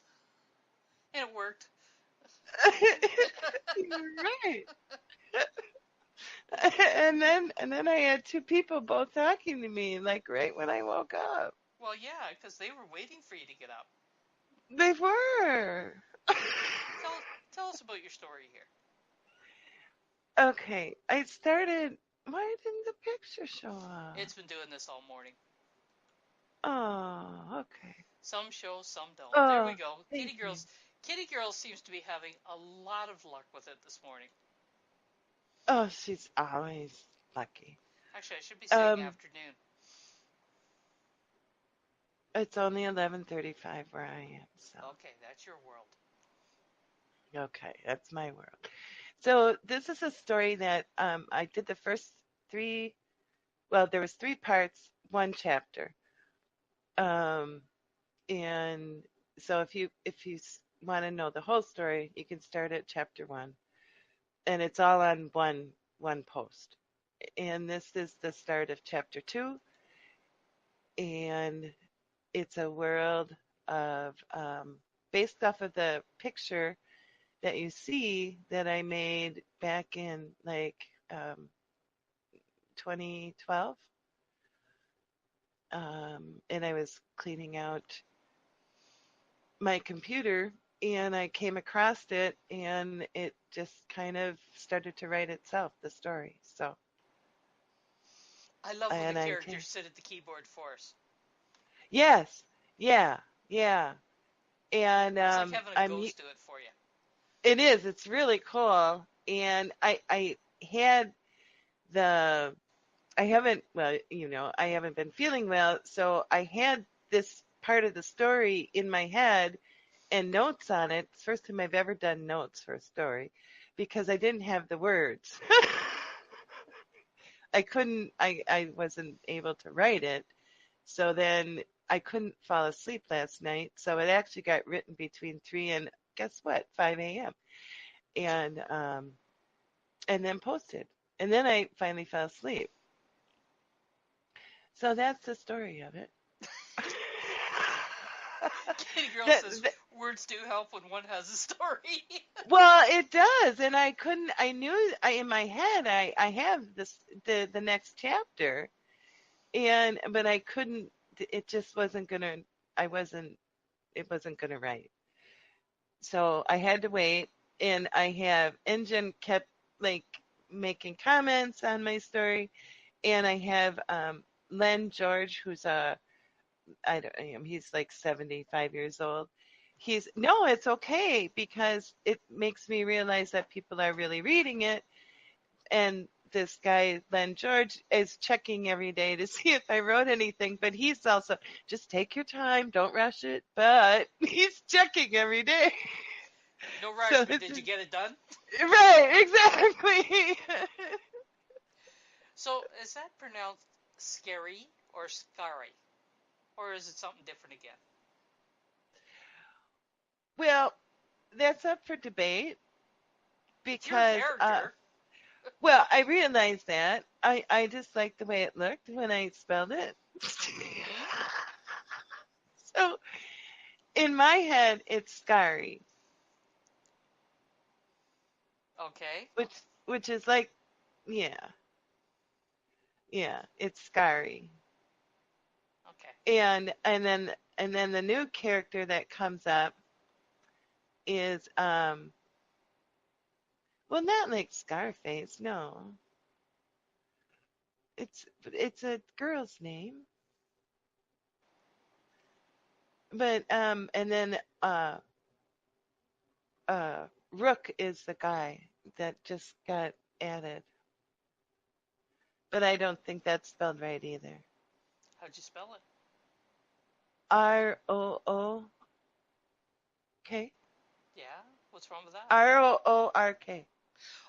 And it worked. You're right. and then I had two people both talking to me, like right when I woke up. Well, yeah, because they were waiting for you to get up. They were. Tell us about your story here. Okay, I started. Why didn't the picture show up? It's been doing this all morning. Oh, okay. Some show, some don't. Oh, there we go. thank Kitty Girls. Kitty Girls seems to be having a lot of luck with it this morning. Oh, she's always lucky. Actually, I should be saying afternoon. It's only 11:35 where I am. So. Okay, that's your world. Okay, that's my world. So this is a story that I did the first three. Well, there was three parts, one chapter. Um, and so if you want to know the whole story, you can start at chapter 1, and it's all on one post. And this is the start of chapter 2, and it's a world of based off of the picture that you see that I made back in like 2012. And I was cleaning out my computer and I came across it and it just kind of started to write itself, the story. So, I love when the and I characters can, sit at the keyboard for us. yes, yeah, yeah. And It's like having a I'm, ghost do it for you. it is, it's really cool. And I had the, I haven't, well, I haven't been feeling well. So I had this part of the story in my head and notes on it. It's the first time I've ever done notes for a story because I didn't have the words. I wasn't able to write it. So then I couldn't fall asleep last night. So it actually got written between 3 and guess what, 5 a.m. And then posted. And then I finally fell asleep. So that's the story of it. Kitty Girl That, says that, words do help when one has a story. well, it does, and I knew in my head I have the next chapter, but I couldn't. It just wasn't gonna. I wasn't. It wasn't gonna write. So I had to wait, and I have Engine kept like making comments on my story, and I have Len George, who's I don't he's like 75 years old. No, it's okay because it makes me realize that people are really reading it. And this guy, Len George, is checking every day to see if I wrote anything, but he's also just take your time, don't rush it. But he's checking every day. No rush, So but did you get it done? right, exactly. So is that pronounced scary or scary? Or is it something different again? Well, that's up for debate It's your because character. well, I realized that. I just liked the way it looked when I spelled it. So in my head, it's scary, Okay. which is like, yeah, yeah, it's scary. Okay. And then the new character that comes up is well, not like Scarface, no. It's a girl's name, but and then Rook is the guy that just got added, but I don't think that's spelled right either. How'd you spell it? ROOK. Yeah. What's wrong with that? ROORK.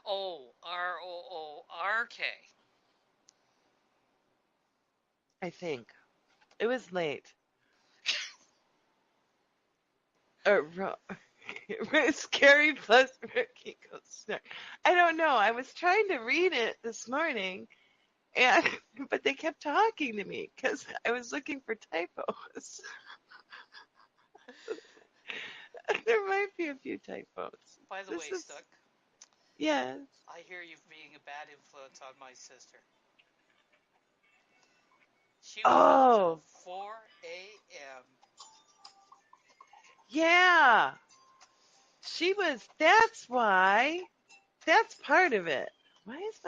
Oh, ROORK. I think it was late. Scary plus Rook equals snark. I don't know. I was trying to read it this morning, and but they kept talking to me because I was looking for typos. There might be a few typos. By the way, Stuck, Yes. I hear you being a bad influence on my sister. She was up till 4 a.m. Yeah. She was. That's why. That's part of it. Why is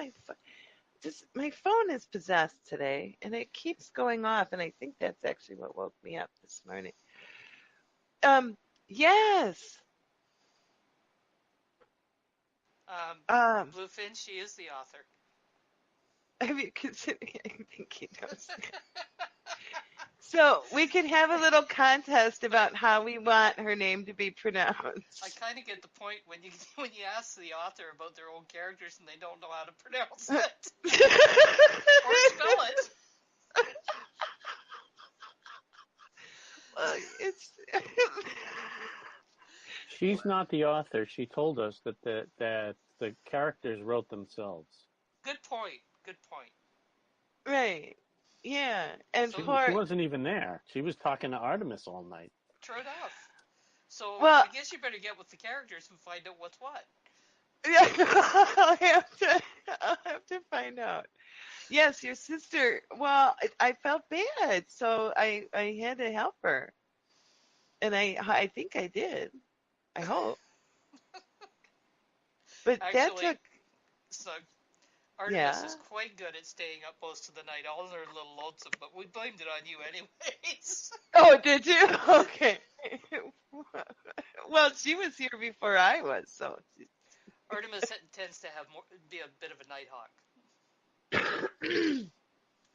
my phone is possessed today, and it keeps going off, and I think that's actually what woke me up this morning. Yes. Bluefin, she is the author. Have you considered? I think he knows. So we could have a little contest about how we want her name to be pronounced. I kind of get the point when you ask the author about their own characters and they don't know how to pronounce it or spell it. It's She's not the author. She told us that the characters wrote themselves. Good point. Good point. right. Yeah, and She poor. wasn't even there. She was talking to Artemis all night. True enough. So Well, I guess you better get with the characters and find out what's what. yeah, I'll have to find out. Yes, your sister. Well, I felt bad, so I had to help her, and I think I did. I hope. But that Actually, took. so Artemis is quite good at staying up most of the night. All are a little lonesome, but we blamed it on you anyways. Oh, did you? Okay. Well, she was here before I was, so. Artemis tends to be a bit of a night hawk.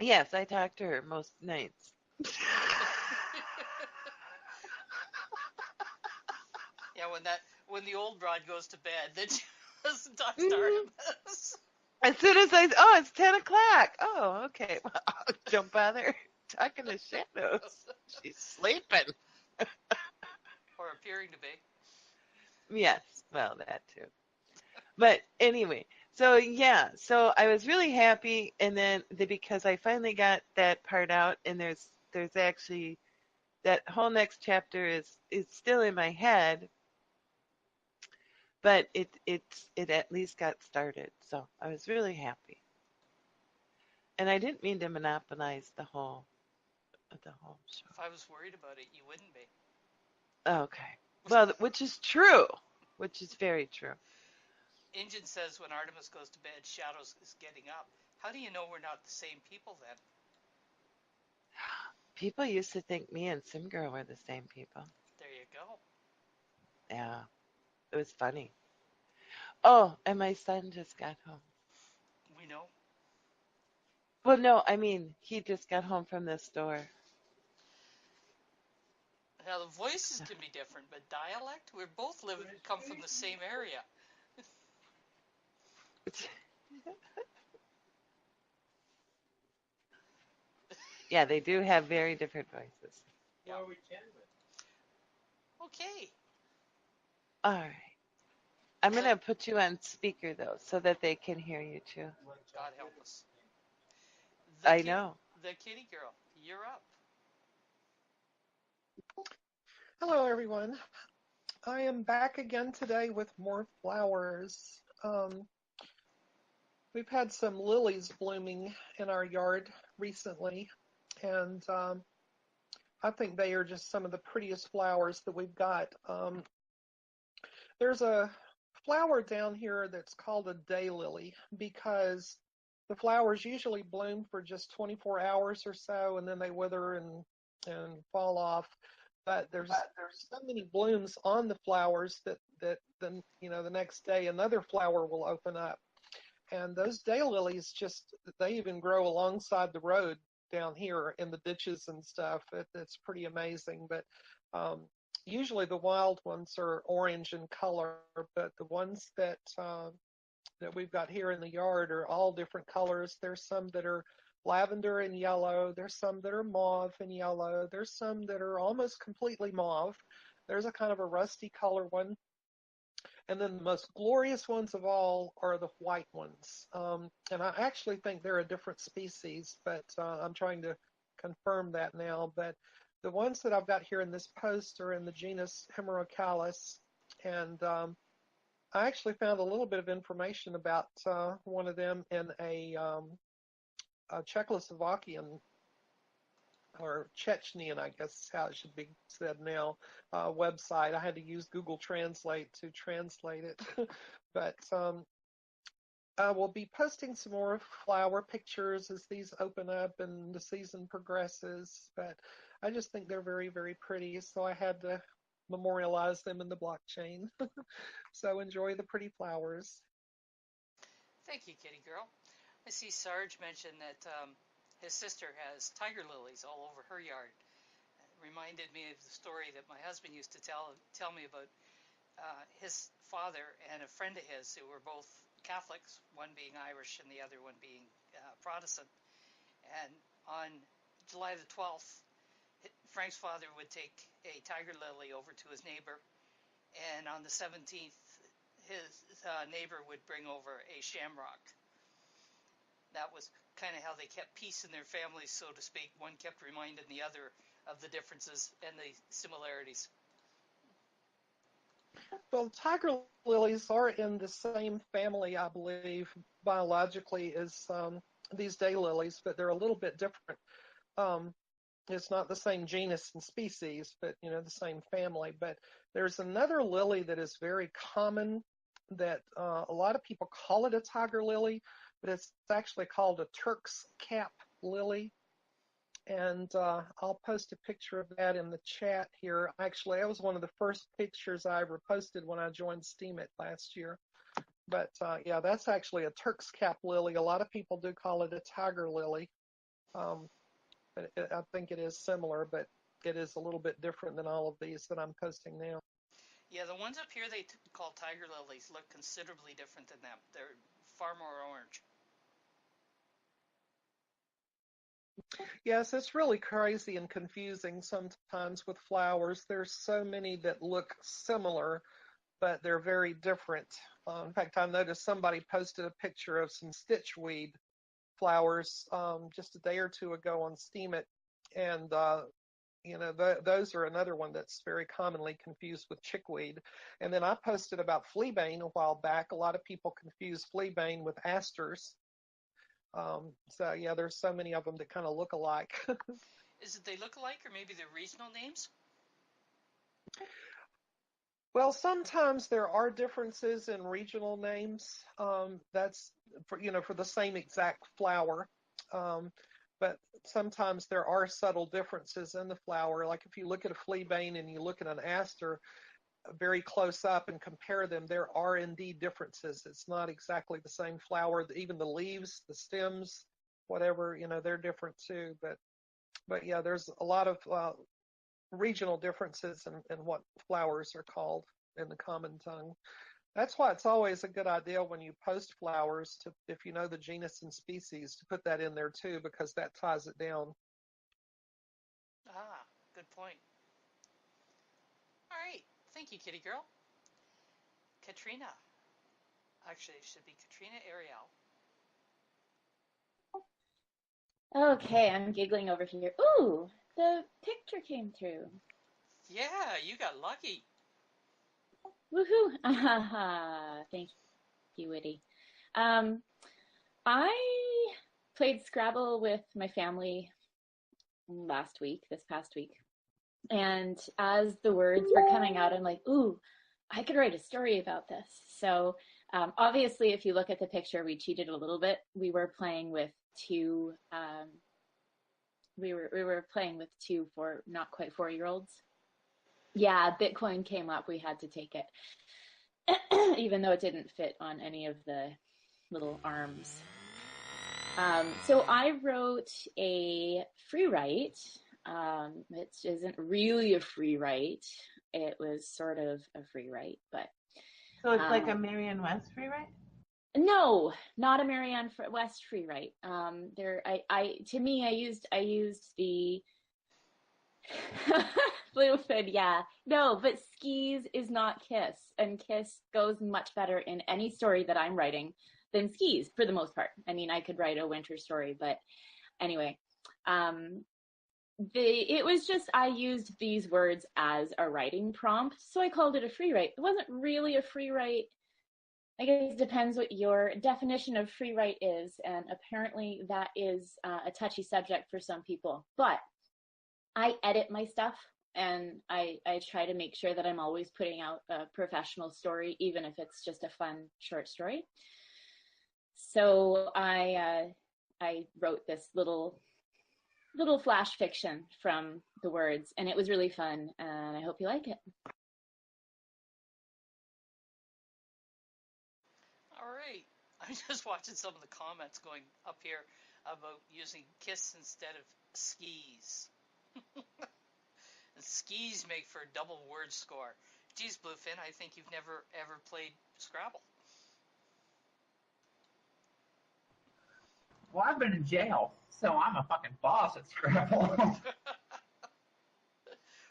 Yes, I talk to her most nights. Yeah, when the old broad goes to bed, then she doesn't talk to Artemis. As soon as it's 10 o'clock. Oh, okay. Well, don't bother talking to shadows. She's sleeping. Or appearing to be. Yes, well, that too. But anyway, so yeah, so I was really happy, and then because I finally got that part out, and there's actually that whole next chapter is still in my head, but it at least got started, so I was really happy. And I didn't mean to monopolize the whole show. If I was worried about it, you wouldn't be. Okay. Well, which is true. Which is very true. Injun says when Artemis goes to bed, Shadows is getting up. How do you know we're not the same people then? People used to think me and Sim Girl were the same people. There you go. Yeah. It was funny. Oh, and my son just got home. We know. Well, no, I mean, he just got home from the store. Now, the voices can be different, but dialect, we both come from the same area. Yeah, they do have very different voices. Yeah. Okay. All right. I'm going to put you on speaker, though, so that they can hear you, too. God help us. I know. The kitty girl, you're up. Hello, everyone. I am back again today with more flowers. We've had some lilies blooming in our yard recently, and I think they are just some of the prettiest flowers that we've got. There's a flower down here that's called a daylily because the flowers usually bloom for just 24 hours or so, and then they wither and fall off. But there's so many blooms on the flowers that then the next day another flower will open up. And those daylilies they even grow alongside the road down here in the ditches and stuff. It's pretty amazing. But usually the wild ones are orange in color, but the ones that we've got here in the yard are all different colors. There's some that are lavender and yellow. There's some that are mauve and yellow. There's some that are almost completely mauve. There's a kind of a rusty color one. And then the most glorious ones of all are the white ones. And I actually think they're a different species, but I'm trying to confirm that now. But the ones that I've got here in this post are in the genus Hemerocallis. And I actually found a little bit of information about one of them in a Czechoslovakian or Chechnyan, I guess is how it should be said now, website. I had to use Google Translate to translate it. But I will be posting some more flower pictures as these open up and the season progresses. But I just think they're very, very pretty, so I had to memorialize them in the blockchain. So enjoy the pretty flowers. Thank you, kitty girl. I see Sarge mentioned that his sister has tiger lilies all over her yard. It reminded me of the story that my husband used to tell me about his father and a friend of his who were both Catholics, one being Irish and the other one being Protestant. And on July the 12th, Frank's father would take a tiger lily over to his neighbor, and on the 17th, his neighbor would bring over a shamrock. That was kind of how they kept peace in their families, so to speak. One kept reminding the other of the differences and the similarities. Well, tiger lilies are in the same family, I believe, biologically as these daylilies, but they're a little bit different. It's not the same genus and species, but the same family. But there's another lily that is very common that a lot of people call it a tiger lily, but it's actually called a Turk's cap lily. And I'll post a picture of that in the chat here. Actually, that was one of the first pictures I ever posted when I joined Steemit last year. But yeah, that's actually a Turk's cap lily. A lot of people do call it a tiger lily. I think it is similar, but it is a little bit different than all of these that I'm posting now. Yeah, the ones up here they call tiger lilies look considerably different than them. They're far more orange. Yes, it's really crazy and confusing sometimes with flowers. There's so many that look similar, but they're very different. In fact, I noticed somebody posted a picture of some stitchweed flowers just a day or two ago on Steemit, and those are another one that's very commonly confused with chickweed. And then I posted about fleabane a while back. A lot of people confuse fleabane with asters. So yeah, there's so many of them that kind of look alike. Is it they look alike, or maybe they're regional names? Well, sometimes there are differences in regional names. That's for the same exact flower. But sometimes there are subtle differences in the flower. Like if you look at a fleabane and you look at an aster very close up and compare them, there are indeed differences. It's not exactly the same flower. Even the leaves, the stems, whatever, they're different too. But yeah, there's a lot of regional differences in what flowers are called in the common tongue. That's why it's always a good idea when you post flowers to, if you know the genus and species, to put that in there too, because that ties it down. Ah, good point. All right. Thank you, kitty girl. Katrina. Actually, it should be Katrina Ariel. Okay, I'm giggling over here. Ooh, the picture came through. Yeah, you got lucky. Woohoo! Thank you, Witty. I played Scrabble with my family this past week. And as the words were coming out, I'm like, ooh, I could write a story about this. So obviously, if you look at the picture, we cheated a little bit. We were playing with two. We were playing with two not quite 4-year-olds. Yeah, Bitcoin came up. We had to take it, even though it didn't fit on any of the little arms. So I wrote a free write. It isn't really a free write. It was sort of a free write, but. So it's like a Marianne West free write? No, not a Marianne West free write. I used the Bluefin, yeah. No, but skis is not kiss, and kiss goes much better in any story that I'm writing than skis for the most part. I mean, I could write a winter story, but anyway, it was just, I used these words as a writing prompt, so I called it a free write. It wasn't really a free write. I guess it depends what your definition of free write is, and apparently that is a touchy subject for some people. But I edit my stuff, and I try to make sure that I'm always putting out a professional story, even if it's just a fun short story. So I wrote this little flash fiction from the words, and it was really fun, and I hope you like it. All right. I'm just watching some of the comments going up here. about using kiss instead of skis. And skis make for a double word score. Geez, Bluefin, I think you've never ever played Scrabble. Well, I've been in jail, so I'm a fucking boss at Scrabble.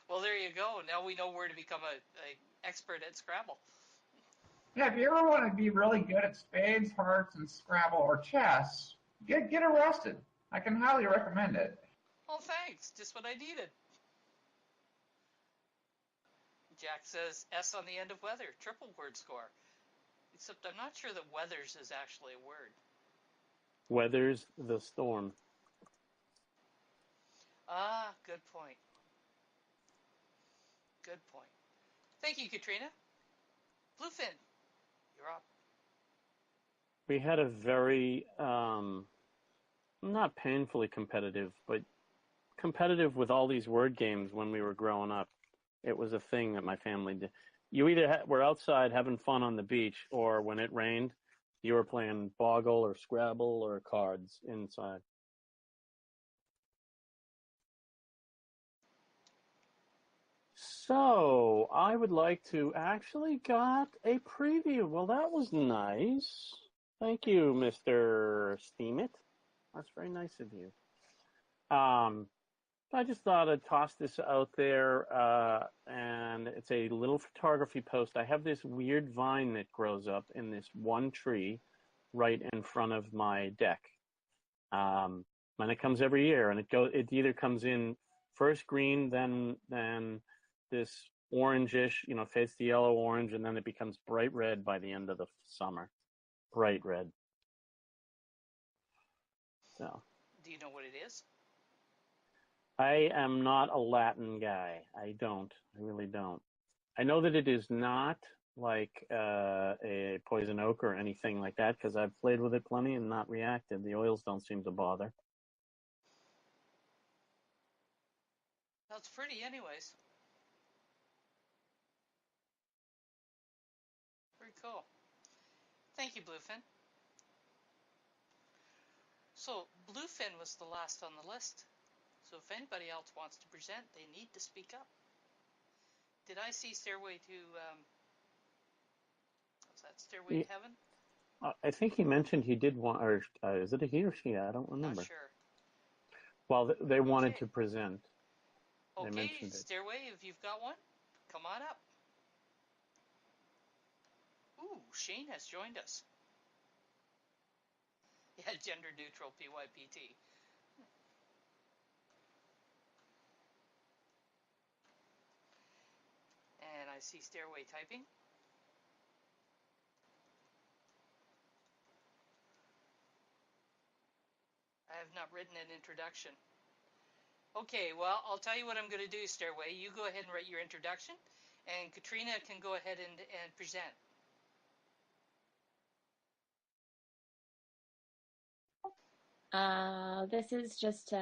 Well, there you go. Now we know where to become a expert at Scrabble. Yeah, if you ever want to be really good at spades, hearts, and Scrabble or chess, get arrested. I can highly recommend it. Oh, thanks. Just what I needed. Jack says S on the end of weather. Triple word score. Except I'm not sure that weathers is actually a word. Weathers the storm. Ah, good point. Good point. Thank you, Katrina. Bluefin, you're up. We had a very, not painfully competitive, but competitive with all these word games when we were growing up. It was a thing that my family did. You either were outside having fun on the beach, or when it rained, you were playing Boggle or Scrabble or cards inside. So, I would like to actually got a preview. Well, that was nice. Thank you, Mr. Steemit. That's very nice of you. I just thought I'd toss this out there, and it's a little photography post. I have this weird vine that grows up in this one tree right in front of my deck. And it comes every year, and it either comes in first green, then this orangish, fades to yellow orange, and then it becomes bright red by the end of the summer. Bright red. So. Do you know what it is? I am not a Latin guy. I really don't. I know that it is not like a poison oak or anything like that, because I've played with it plenty and not reacted. The oils don't seem to bother. That's pretty anyways. Very cool. Thank you, Bluefin. So, Bluefin was the last on the list. So if anybody else wants to present, they need to speak up. Did I see Stairway to, what's that, Stairway to Heaven? I think he mentioned he did want, or is it a he or she? I don't remember. Not sure. Well, they wanted to present. Okay, they mentioned it. Stairway, if you've got one, come on up. Ooh, Shane has joined us. Yeah, gender neutral PYPT. And I see Stairway typing. I have not written an introduction. Okay, well, I'll tell you what I'm going to do, Stairway. You go ahead and write your introduction, and Katrina can go ahead and present. This is just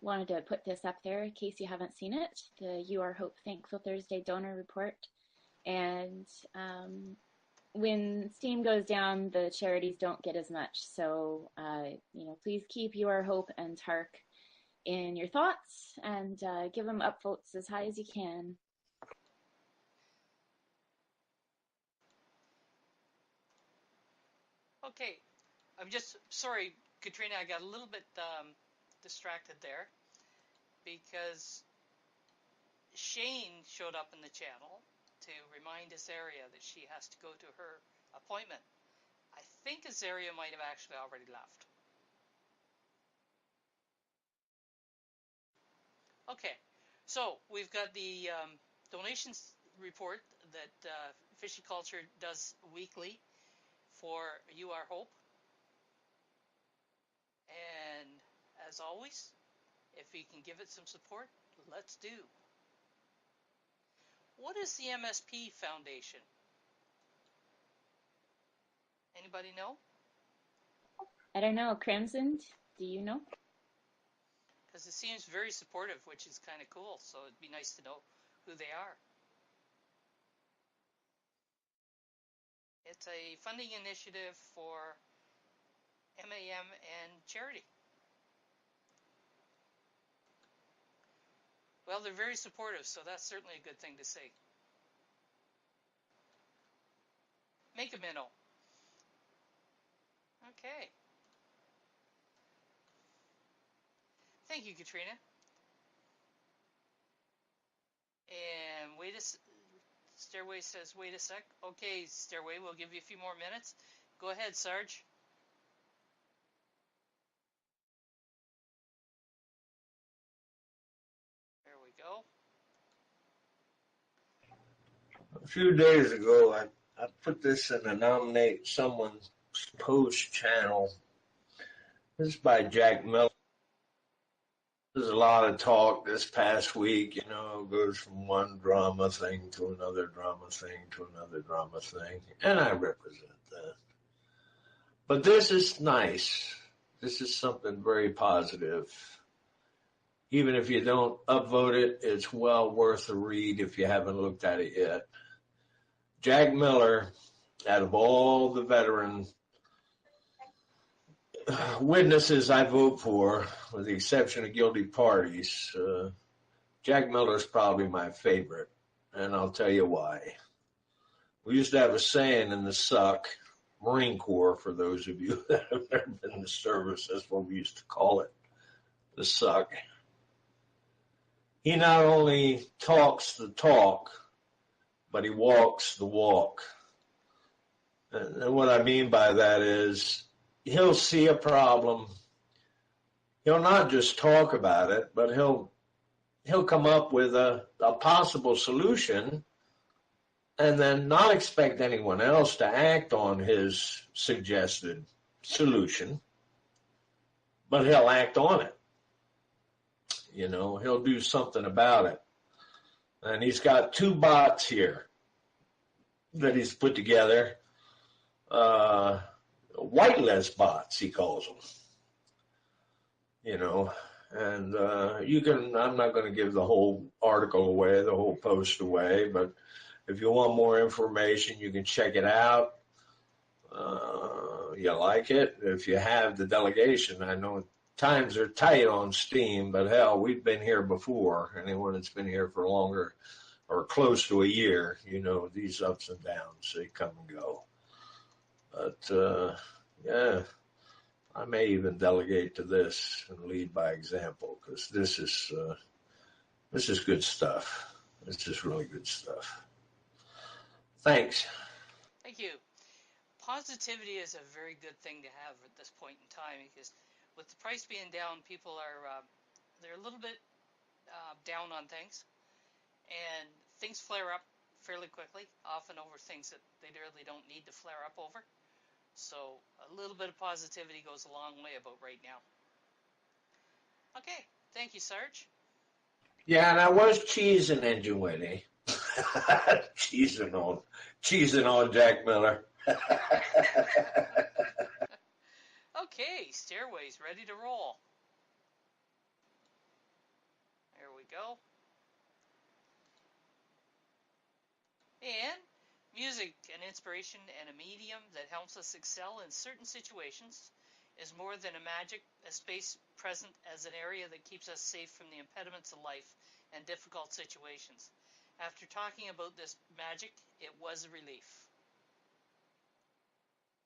wanted to put this up there in case you haven't seen it. The You Are Hope Thankful Thursday donor report. And when Steam goes down, the charities don't get as much. So, please keep You Are Hope and TARC in your thoughts and give them upvotes as high as you can. Okay, I'm just sorry, Katrina, I got a little bit distracted there because Shane showed up in the channel to remind Azaria that she has to go to her appointment. I think Azaria might have actually already left. Okay, so we've got the donations report that Fishy Culture does weekly for You Are Hope. And as always, if we can give it some support, let's do. What is the MSP Foundation? Anybody know? I don't know. Crimson, do you know? Because it seems very supportive, which is kind of cool. So it'd be nice to know who they are. It's a funding initiative for Pam and Charity. Well, they're very supportive, so that's certainly a good thing to say. Make a minnow. Okay. Thank you, Katrina. And Stairway says, wait a sec. Okay, Stairway, we'll give you a few more minutes. Go ahead, Sarge. There we go. A few days ago, I put this in a nominate someone's post channel. This is by Jack Miller. There's a lot of talk this past week, it goes from one drama thing to another drama thing to another drama thing, and I represent that. But this is nice. This is something very positive. Even if you don't upvote it, it's well worth a read if you haven't looked at it yet. Jack Miller, out of all the veteran witnesses I vote for, with the exception of guilty parties, Jack Miller's probably my favorite, and I'll tell you why. We used to have a saying in the SUC, Marine Corps, for those of you that have never been in the service, that's what we used to call it, the SUC. He not only talks the talk, but he walks the walk. And what I mean by that is, he'll see a problem. He'll not just talk about it, but he'll come up with a possible solution and then not expect anyone else to act on his suggested solution, but he'll act on it. He'll do something about it. And he's got two bots here that he's put together. Whitelist bots, he calls them. And you can, I'm not going to give the whole article away, the whole post away, but if you want more information, you can check it out. You like it? If you have the delegation, I know times are tight on Steam, but hell, we've been here before. Anyone that's been here for longer or close to a year, these ups and downs, they come and go. But, yeah, I may even delegate to this and lead by example, because this is good stuff. This is really good stuff. Thanks. Thank you. Positivity is a very good thing to have at this point in time, because with the price being down, people are they're a little bit down on things, and things flare up fairly quickly, often over things that they really don't need to flare up over. So a little bit of positivity goes a long way about right now. Okay, thank you, Sarge. Yeah, and I was cheesing Ingenuity. cheesing on Jack Miller. Okay, Stairway's ready to roll. There we go. And music, an inspiration and a medium that helps us excel in certain situations, is more than a space present as an area that keeps us safe from the impediments of life and difficult situations. After talking about this magic, it was a relief.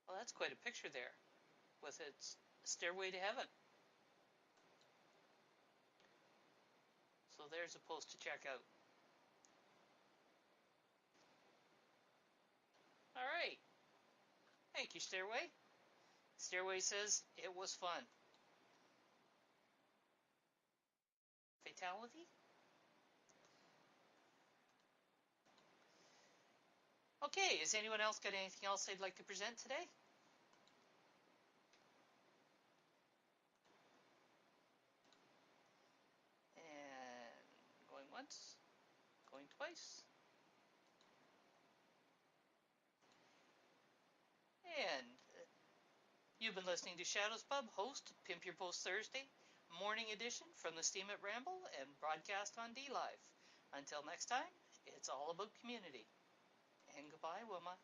Well, that's quite a picture there, with its stairway to heaven. So there's a post to check out. All right. Thank you, Stairway. Stairway says it was fun. Fatality? Okay, has anyone else got anything else they'd like to present today? And going once, going twice. And you've been listening to Shadows Pub, host Pimp Your Post Thursday, morning edition from the Steam at Ramble and broadcast on D Live. Until next time, it's all about community. And goodbye, Wilma.